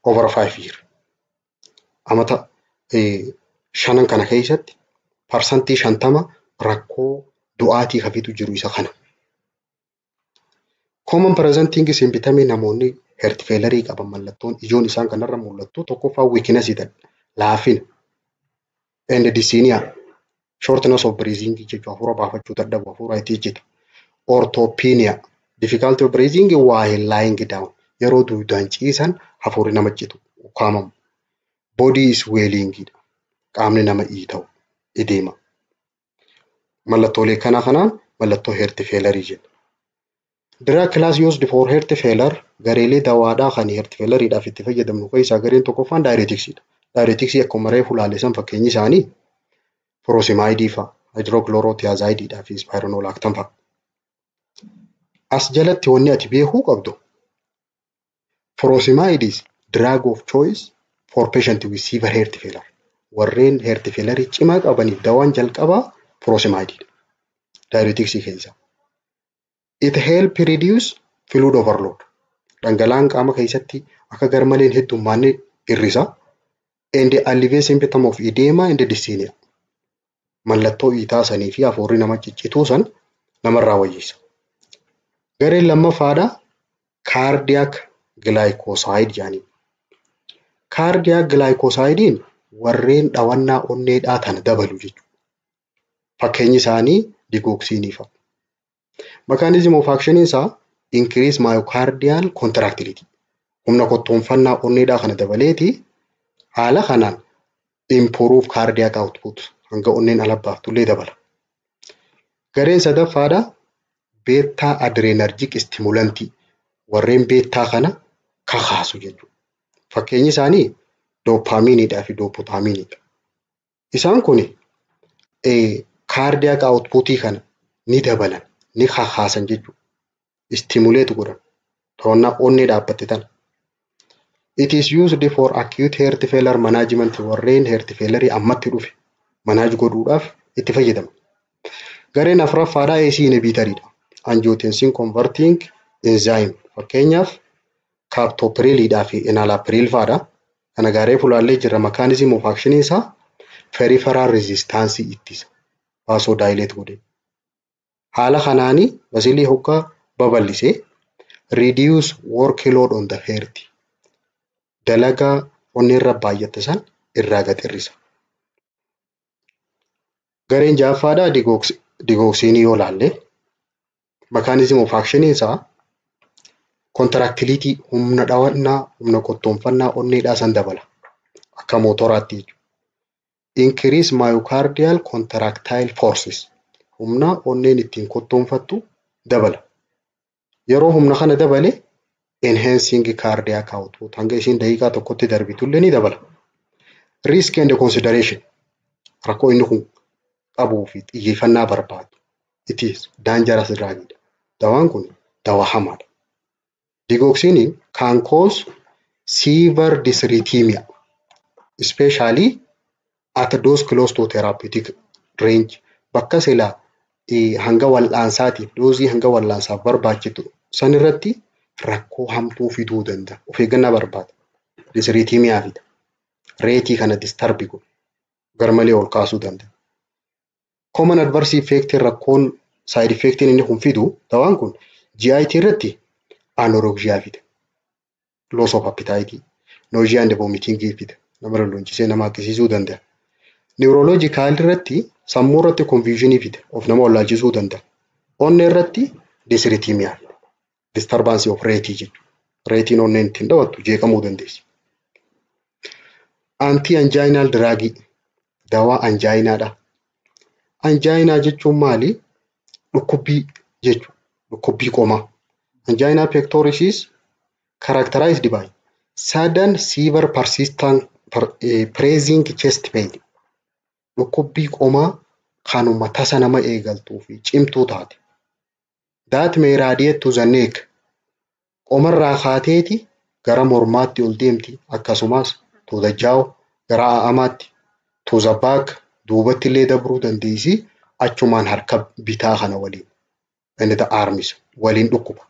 over 5 years. Amata shanan kana keessatti parsantii 50 rakkoo du'aatii hafitu jiru isa kana. Common presenting symptoms namoonni heart failure qaban mallattoon ijoon isaan kanarra mul'attu tokkoffaa weakness jedhan laafina and dyspnea shortness of breathing jechuun hafuura baafachuu dadhabu hafuura itti jita. Orthopnea difficulty of breathing while lying down yeroo duudaan ciisan hafuurri nama citu ukkaamamu. Body swelling qaamni nama iita'u edeema. Mallattoolee kanaan mallattoo heart failure jenna. Drug class used for heart failure gareelee dawaadhaa kan heart failure dhaaf itti fayyadamnu keessaa gareen tokkoffaan diuretics. Diuretics akkuma reefu laalesan fakkeenyi isaanii furosemide fa hydrochlorothiazide dhaa fi spironolactam fa. As jalatti wanni ati beekuu qabdu Furosemide is drug of choice for patient with severe heart failure. Warreen heart failure cimaa qabaniif dawaan jalqabaa furosemide diureticsii keessa. It help reduce fluid overload. Dhangala'aan qaama keessatti akka garmaleen heddummaanne hir'isa. And alleviate symptom of edema and dyspnea. Mallattoo iitaasanii fi afuurri nama ciccituu san namarraa wayyisa. Gareen lammaffaadha cardiac glycoside jedhanii. Cardiac glycosidein warreen dhawannaa onneedhaa tana dabalu jechuudha. Fakkeenyi isaanii digoksiinii fa'a. Mechanism of action isaa increase myocardial contractility. Humna kottoonfannaa onneedhaa kana dabaleeti haala kanaan improve cardiac output hanga onneen ala baaftullee dabala. Gareen sadaffaadha beta adrenergic stimulant warreen beetaa kana kakaasu jechuudha. Fakkeenyi isaanii dopamiinidhaa fi dopotamiinidha. Isaan kun cardiac outputii kana ni dabalan ni kakaasan jechuudha. Stimulate godhan dhawannaa onnee dhaabbatte tana. It is used for acute heart failure management warreen heart failure ammatti dhufe manage godhuudhaaf itti fayyadama. Gareen afuraffaadha AC inhibitoridha. Angiotensin converting enzyme fakkeenyaaf captopril fi enalapril fa'aadha. Kana garee fulaallee jira mechanism of action isaa peripheral resistance ittisa. Vasodilate godhe. Haala kanaanii basilii hoggaa babal'isee reduce workload on the heart. Dalagaa onneerra baay'atte san irraa gad hir'isa. Gareen ja'affaadha digoksiinii yoo laalle mechanism of action isaa contractility humna dhawannaa humna kottoonfannaa onneedhaa san dabala akka mootoraatti jechuudha. Increase myocardial contractile forces humna onneen ittiin kottoonfattu dabala. Yeroo humna kana dabale enhancing cardiac output hanga isiin daqiiqaa tokkotti darbitullee ni dabala. Risk and consideration rakkoo inni kun qabuu fi xiyyeeffannaa barbaadu. It is dangerous drug. Dawaan kun dawaa hamaadha. Digoxin can cause severe dyslipidemia, especially at those close to therapeutic range. Bakka silaa hanga wal'aansaatiif doozii hanga wal'aansaaf barbaachitu san irratti rakkoo hamtuu fiduu danda'a. Of eeggannaa barbaada. Dyslipidemia fida. Reetii kana disturb godhu garmalee ol kaasuu danda'a. Common adverse effect rakkoon side effect inni kun fidu dawaan kun GIT irratti anorexia fida. Loss of appetite, nausea and vomiting fida. Nama lollonchisee nama akkisiisuu danda'a. Neurological irratti sammuu irratti confusion fida. Of nama wallaalchisuu danda'a. Onnee irratti dyslipidemia fida. Disturbance of rate jechuudha. Rateen onneen ittiin dhawattu jeeqamuu dandeessi. Anti-anginal drug dawaa anginaadha. Angina jechuun maali? Dhukkubbii jechuudha. Dhukkubbii qomaa. Angina pectoris is characterized by sudden severe persistent pressing chest pain. Dhukkubbii qomaa kanuma tasa nama eegaltuu fi cimtuu taate. That may radiate to the neck. Qomarraa kaateeti gara mormaatti ol deemti akkasumas to the jaw gara aamaatti to the back duubatti illee dabruu dandeessi achumaan harka bitaa kana waliin. And the arms waliin dhukkuba.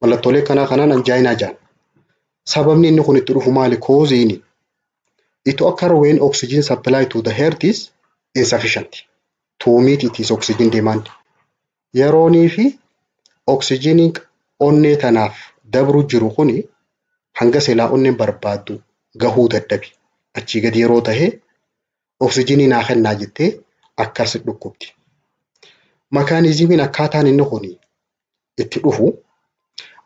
Mallattoolee kanaan angina jaan. Sababni inni kun itti dhufu maali? Cause it occur when oxygen supply to the heart is insufficient to meet its oxygen demand. Yeroonii fi oxygen onnee tanaaf dabru jiru kuni hanga silaa onneen barbaaddu gahuu dadhabi. Achii gadi yeroo tahe oxygen naa kennaa jettee akkas dhukkubti. Mechanismiin akkaataan inni kuni itti dhufu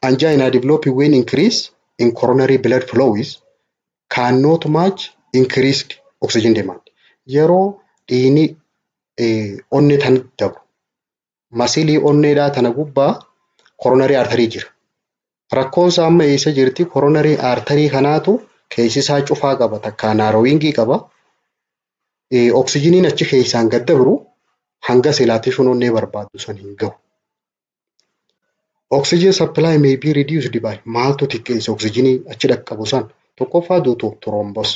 angina develop when increase in coronary blood flows cannot match increased oxygen demand. Yeroo dhiigni onnee tan dabru masilii onneedhaa tana gubbaa coronary artery jira. Rakkoon isaa amma eessa jirti? Coronary artery kanaatu keessi isaa cufaa qaba takka narrowing qaba. Oxygeniin achi keessaan gad dabru hanga silaa tishuun onnee barbaaddu san hin gahu. Oxygen supply may be reduced by maaltu xiqqeessa oxygenii achi dhaqqabu san tokkoffaa duutu thrombus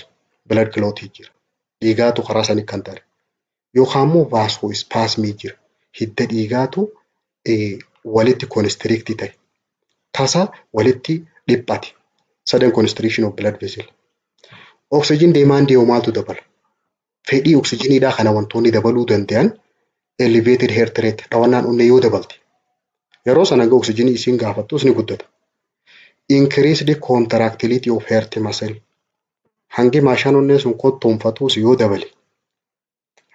blood clot jira. Dhiigaatu karaa sanii kan ta'e. Yookaan immoo vasospasmii jira. Hidda dhiigaatu walitti constrict ta'e. Tasa walitti dhiphate. Sudden constriction of blood vessel. Oxygen demand yoo maaltu dabala? Fedhii oxygeniidhaa kana wantoonni dabaluu danda'an elevated heart rate dhawannaan onnee yoo dabalte. Yeroo sana hanga oxygenii isiin gaafattus ni guddata. Increase the contractility of heart muscle. Hangi maashaan onnee sun kottoonfatus yoo dabale.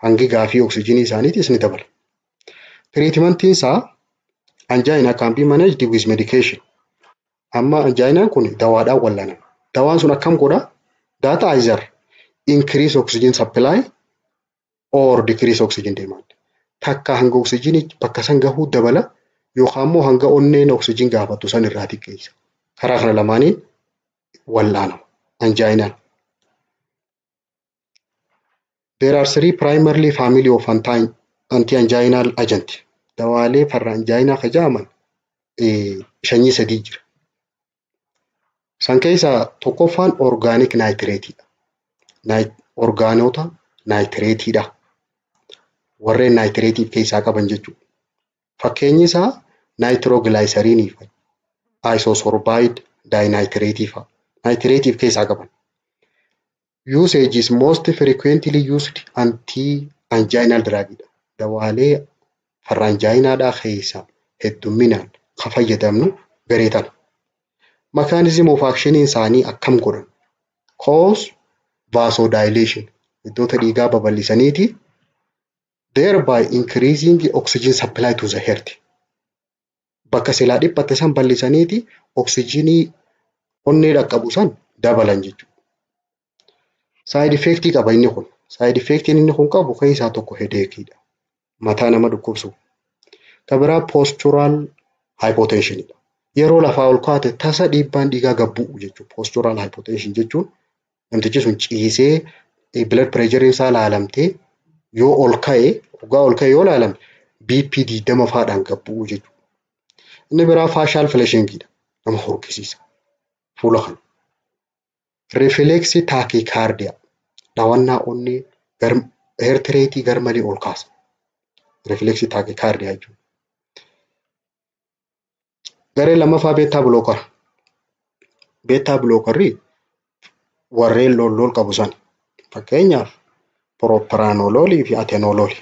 Hangi gaafii oxygenii isaaniitis ni dabala. Treatmentiin isaa angina can be managed with medication. Amma anginaan kun dawaadhaan wallaanama. Dawaan sun akkam godha? That either increase oxygen supply or decrease oxygen demand. Takka hanga oxygenii bakka san gahuu dabala yookaan immoo hanga onneen oxygen gaafattu san irraa xiqqeessa. Karaa kana lamaaniin wallaanama anginaan. There are three primarily family of anti-anginal agent. Dawaalee farra anginaa kajaaman shanyii sadii jira. San keessaa tokkoffaan organic nitrate. Orgaanota nitrateedha. Warreen nitrate keessaa qaban jechuudha. Fakkeenyi isaa nitroglycerin fi isosorbide dinitrate fa'a. Nitrate keessaa qaban. Usage is most frequently used anti-anginal drug. Dawaalee farra anginaadhaa keessaa hedduminaan kan fayyadamnu gareetan. Mechanism of action isaanii akkam godhan? Cause vasodilation. Iddoota dhiigaa babal'isaniiti. Thereby increasing oxygen supply to the heart. Bakka silaa dhiphatte san bal'isaniiti oxygenii onnee dhaqqabu san dabalan jechuudha. Side effect qaba inni kun. Side effect inni kun qabu keessaa tokko headacheedha. Mataa nama dhukkubsu. Kabiraa postural hypotension. Yeroo lafaa ol kaate tasa dhiibbaan dhiigaa gabbu'u jechuudha. Postural hypotension jechuun namtichi sun ciisee blood pressure isaa laalamtee yoo ol ka'e dhugaa ol ka'e yoo laalame BP 20 faadhaan gabbu'u jechuudha. Inni biraa facial flashingidha. Nama horkisiisa. Fuula kana. Reflex tachycardia. Dhawannaa onnee heart rate garmalee ol kaasa. Reflex tachycardia jechuudha. Garee lammaffaa beta blocker. Beta blockerri warreen lol qabu san. Fakkeenyaaf propranolol fi atenolol.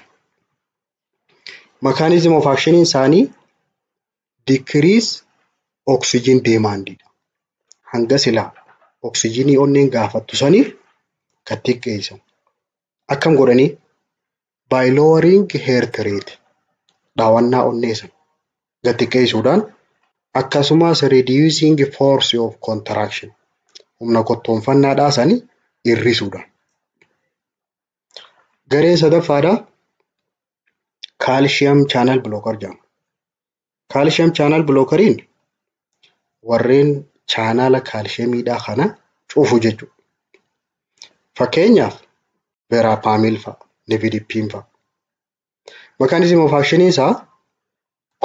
Mechanism of action isaanii decrease oxygen demand. Hanga silaa oxygenii onneen gaafattu saniif kan xiqqeessan. Akkam godhanii? By lowering heart rate. Dhaawannaa onnee san gad xiqqeessuudhaan akkasumas reducing force of contraction. Humna kottoonfannaadhaa sanii hir'isuudhaan. Garee sadaffaadhaa calcium channel blocker jedhama. Calcium channel blockeriin warreen chaanala kaalsheemiidhaa kana cufu jechuudha. Fakkeenyaaf verapamil fa'a, nifedipine fa'a. Mechanism of action isaa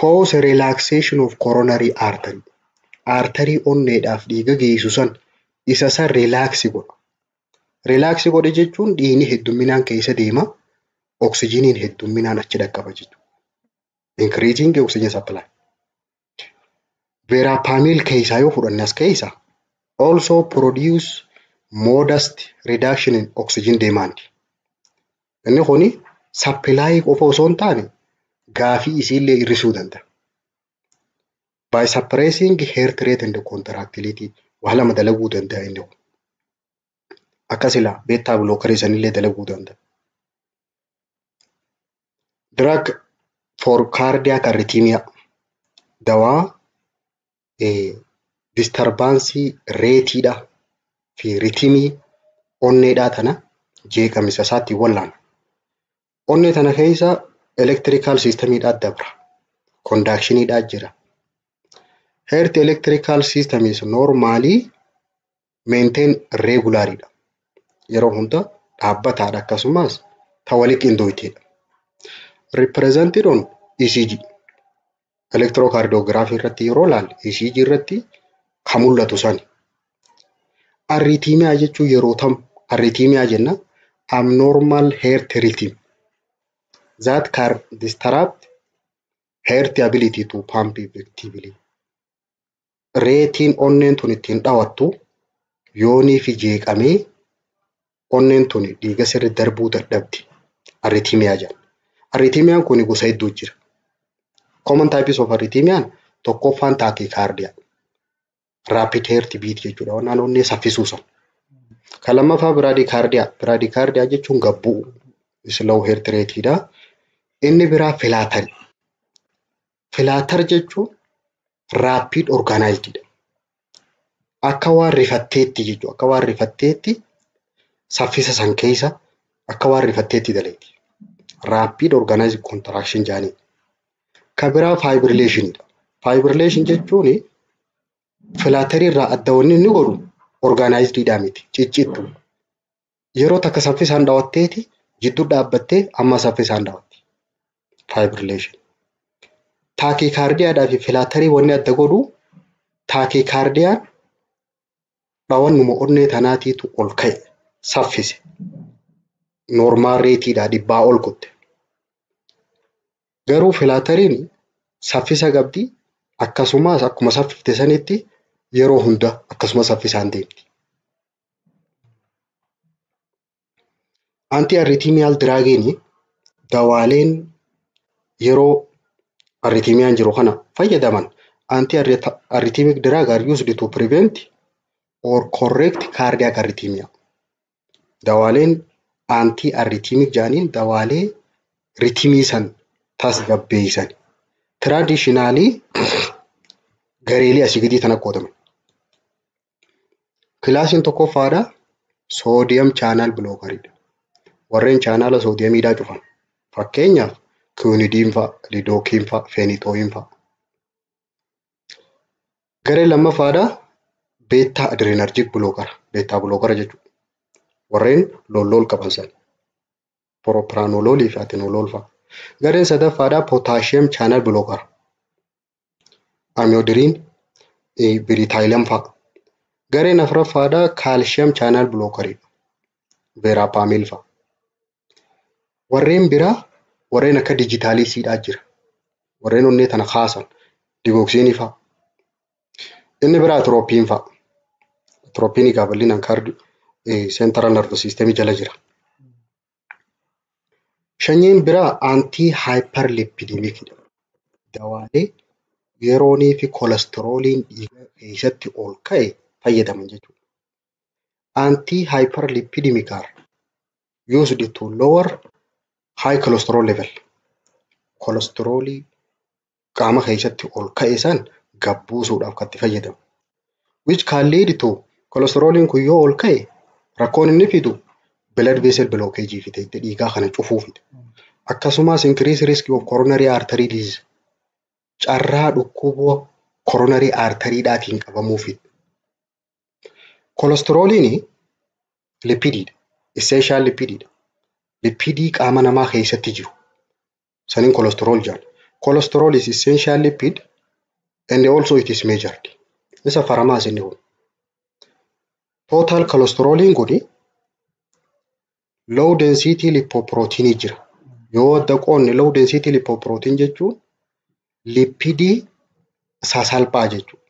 cause relaxation of coronary artery. Artery onneedhaaf dhiiga geessu san isa san relax godha. Relax godhe jechuun dhiigni hedduminaan keessa deema. Oxygeniin hedduminaan achi dhaqqaba jechuudha. Increasing oxygen supply. Verapamil keessaa yoo fudhanne as keessaa also produce modest reduction in oxygen demand. Inni kuni supply qofa osoo hin taane gaafii isiillee hir'isuu danda'a. By suppressing heart rate and contractility waa lama dalaguu danda'a inni kun. Akka silaa beta blocker sanillee dalaguu danda'a. Drug for cardiac arrhythmia. Dawaa disturbance reetiidha fi ritmii onneedhaa tana jeeqamisa isaatti wallaana. Onnee tana keessa electrical systemiidhaa dabra. Conductioniidhaa jira. Heart electrical system is normally maintain regularly. Yeroo hunda dhaabbataadha akkasumas ta waliin qindooyteedha. Represented on ECG. Elektirookaardiyoogiraafii irratti yeroo ilaalle ECG irratti kan mul'atu sani. Arritimiyaa jechuun yeroo tam arritimiyaa jenna abnormal heart rhythm that can disrupt heart ability to pump effectively. Reetiin onneen tun ittiin dhawattu yoonii fi jeeqamee onneen tun dhiiga sirri darbuu dadhabdi. Arritimiyaa jedhama. Arritimiyaan kun gosa hedduu jira. Common types of arritimiyaa tokkoffaan taakiikaardiyaa. Rapid heart beat jechuudha. Waan onnee saffisuusan. Kan lammaffaa biraadikaardiyaa. Biraadikaardiyaa jechuun gabbuu slow heart rateidha. Inni biraa filaatari. Filaatar jechuun rapid organizedidha. Akka waan rifatteetti jechuudha. Akka waan rifatteetti saffisa san keessa akka waan rifatteetti daleeti. Rapid organized contraction jaanii. Kan biraa fibrillationidha. Fibrillation jechuun filaatarii irraa adda wanni inni godhu organizedidha miti. Ciccittu. Yeroo takka saffisaan dhaawatteeti jidduu dhaabbattee amma saffisaan dhaawatti. Fibrillation. Taakiikaardiyaadhaa fi filaatarii wanni adda godhu taakiikaardiyaan dhaawannuma onnee tanaatiitu ol ka'e saffise. Normaal reetiidhaa dhibbaa ol kutte. Garuu filaatariin saffisa qabdi akkasumas akkuma saffifte sanitti yeroo hunda akkasuma saffisaan deemti. Anti arritimiyaal diraagiin dawaaleen yeroo arritimiyaan jiru kana fayyadaman anti arritimic drug are used to prevent or correct cardiac arrhythmia. Dawaaleen anti arritimic jaaniin dawaalee ritimii san tasgabbeessan. Traditionally gareelee asii gadii tana qoodaman. Kilaasiin tokkoffaadha soodiyam chaanal bilookaridha. Warreen chaanala soodiyamiidhaa cufan. Fakkeenyaaf kiwunidiin fa'a, lidookiin fa'a, feenitooyin fa'a. Garee lammaffaadha beetaa adrenergic bilookara. Beetaa bilookara jechuudha. Warreen lollool qaban san. Propranoloolii fi atenolool fa'a. Gareen sadaffaadha potaashiyam chaanal bilookara. Amiyoodiriin biritaayilem fa'a. Gareen afuraffaadha kaalshiyam chaanal bilookaridha. Veeraappaamiil fa'a. Warreen biraa warreen akka dijitaaliisiidhaa jira. Warreen onnee tana kaasan digoksiinii fa'a. Inni biraa atiroopiin fa'a. Atiroopiin bal'inaan central nervous system jala jira. Shanyiin biraa anti hyperlipidemicidha. Dawaalee yeroonii fi kolesterooliin dhiiga keessatti ol ka'e fayyadaman jechuudha. Anti hyperlipidemic are used to lower high cholesterol level. Kolesteroolii qaama keessatti ol ka'e san gabbuusuudhaaf kan itti fayyadamu. Which can lead to kolesterooliin kun yoo ol ka'e rakkoon inni fidu blood vessel blockage fide dhiigaa kana cufuu fida. Akkasumas increase risk of coronary artery disease. Carraa dhukkuba coronary artery dhaatiin qabamuu fida. Kolesterooliin lipididha. Essential lipididha. Lipidii qaama namaa keessatti jiru. Saniin cholesterol jedhama. Cholesterol is essential lipid and also it is measured. Isa faramaas inni kun. Total cholesteroliin kuni low density lipoprotein jira. Yoo adda qoonne low density lipoprotein jechuun lipidii sasalphaa jechuudha.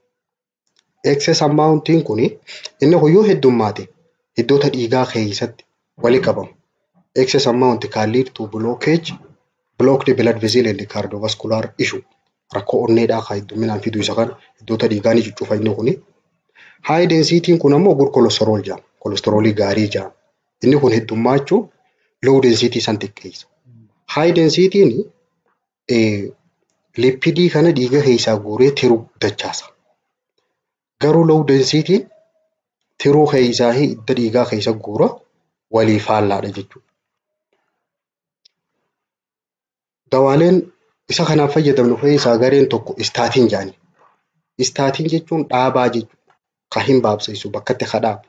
Excess amountiin kuni inni kun yoo heddummaate iddoota dhiigaa keessatti walitti qabamu. Excess amount can lead to blocked blood vessel and cardiovascular issue. Rakkoo onneedhaa kan hedduminaan fidu isa kana iddoota dhiigaa ni cuccufa inni kuni. High density kun ammoo good cholesterol jedhama. Cholesterolii gaarii jedhama. Inni kun heddummaachuu low density san xiqqeessa. High density lipidii kana dhiiga keessaa guuree tiruu dachaasa. Garuu low density tiruu keessaa hidda dhiigaa keessa guura walii faallaadha jechuudha. Dawaaleen isa kanaaf fayyadamnu keessaa gareen tokko istaatiin jedhani. Istaatiin jechuun dhaabaa jechuudha. Kan hin baabsaisu bakkatti kadhaabu.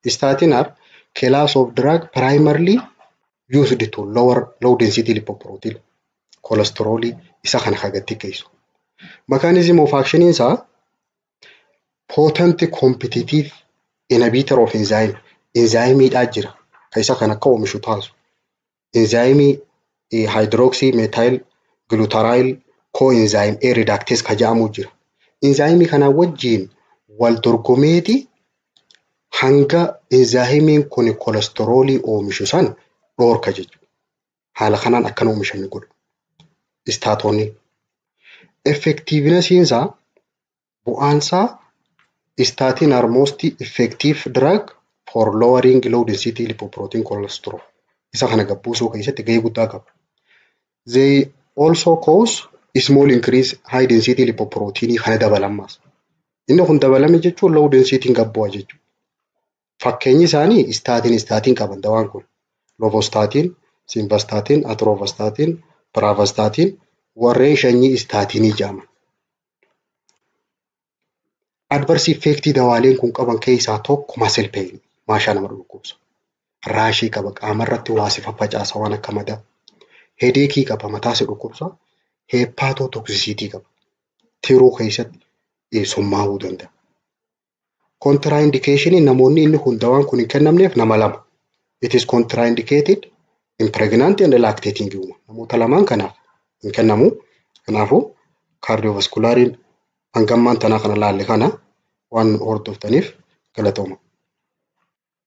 Istaatiin are class of drug primarily used to lower low density lipoprotein. Cholesterol isa kana hagatti keessu. Mechanism of action isaa potent competitive inhibitor of enzyme. Enzymiidhaa jira. Kan isa kan akka oomishu taasisu. Enzymii hydroxy methyl glutarayl coenzyme A reductase kan jedhamu jira. Enzymii kana wajjin wal dorgomeeti hanga enzymiin kun kolesteroolii oomishu san dhoorka jechuudha. Haala kanaan akkan oomishan godhu. Istaatoonni. Effectiveness isaa bu'aansaa statin are most effective drug for lowering low density lipoprotein cholesterol. Isa kana gabbuusuu keessatti gahee guddaa qaba. They also cause small increase high density lipoprotein kana dabalammaas. Inni kun dabalame jechuun low density gabbu'a jechuudha. Fakkeenyi isaanii statin qaban dawaan kun. Lovostatin, simvastatin, atorvastatin, pravastatin warreen shanyii statinii jedhaman. Adverse effect dawaaleen kun qaban keessaa tokko muscle pain, maashaa nama dhukkubsa. Raashii qaba qaama irratti waa si faffacaasa waan akka madaa. Headache qaba mataa si dhukkubsa. Hepatotoxicity qaba. Tiruu keessatti summaa'uu danda'a. Contraindication namoonni inni kun dawaan kun hin kennamneef nama lama. It is contraindicated in pregnant and lactating women. Namoota lamaan kanaaf hin kennamu. Kanaafuu cardiovasculariin hangammaan tanaa kana laalle kana waan hordoftaniif galatooma.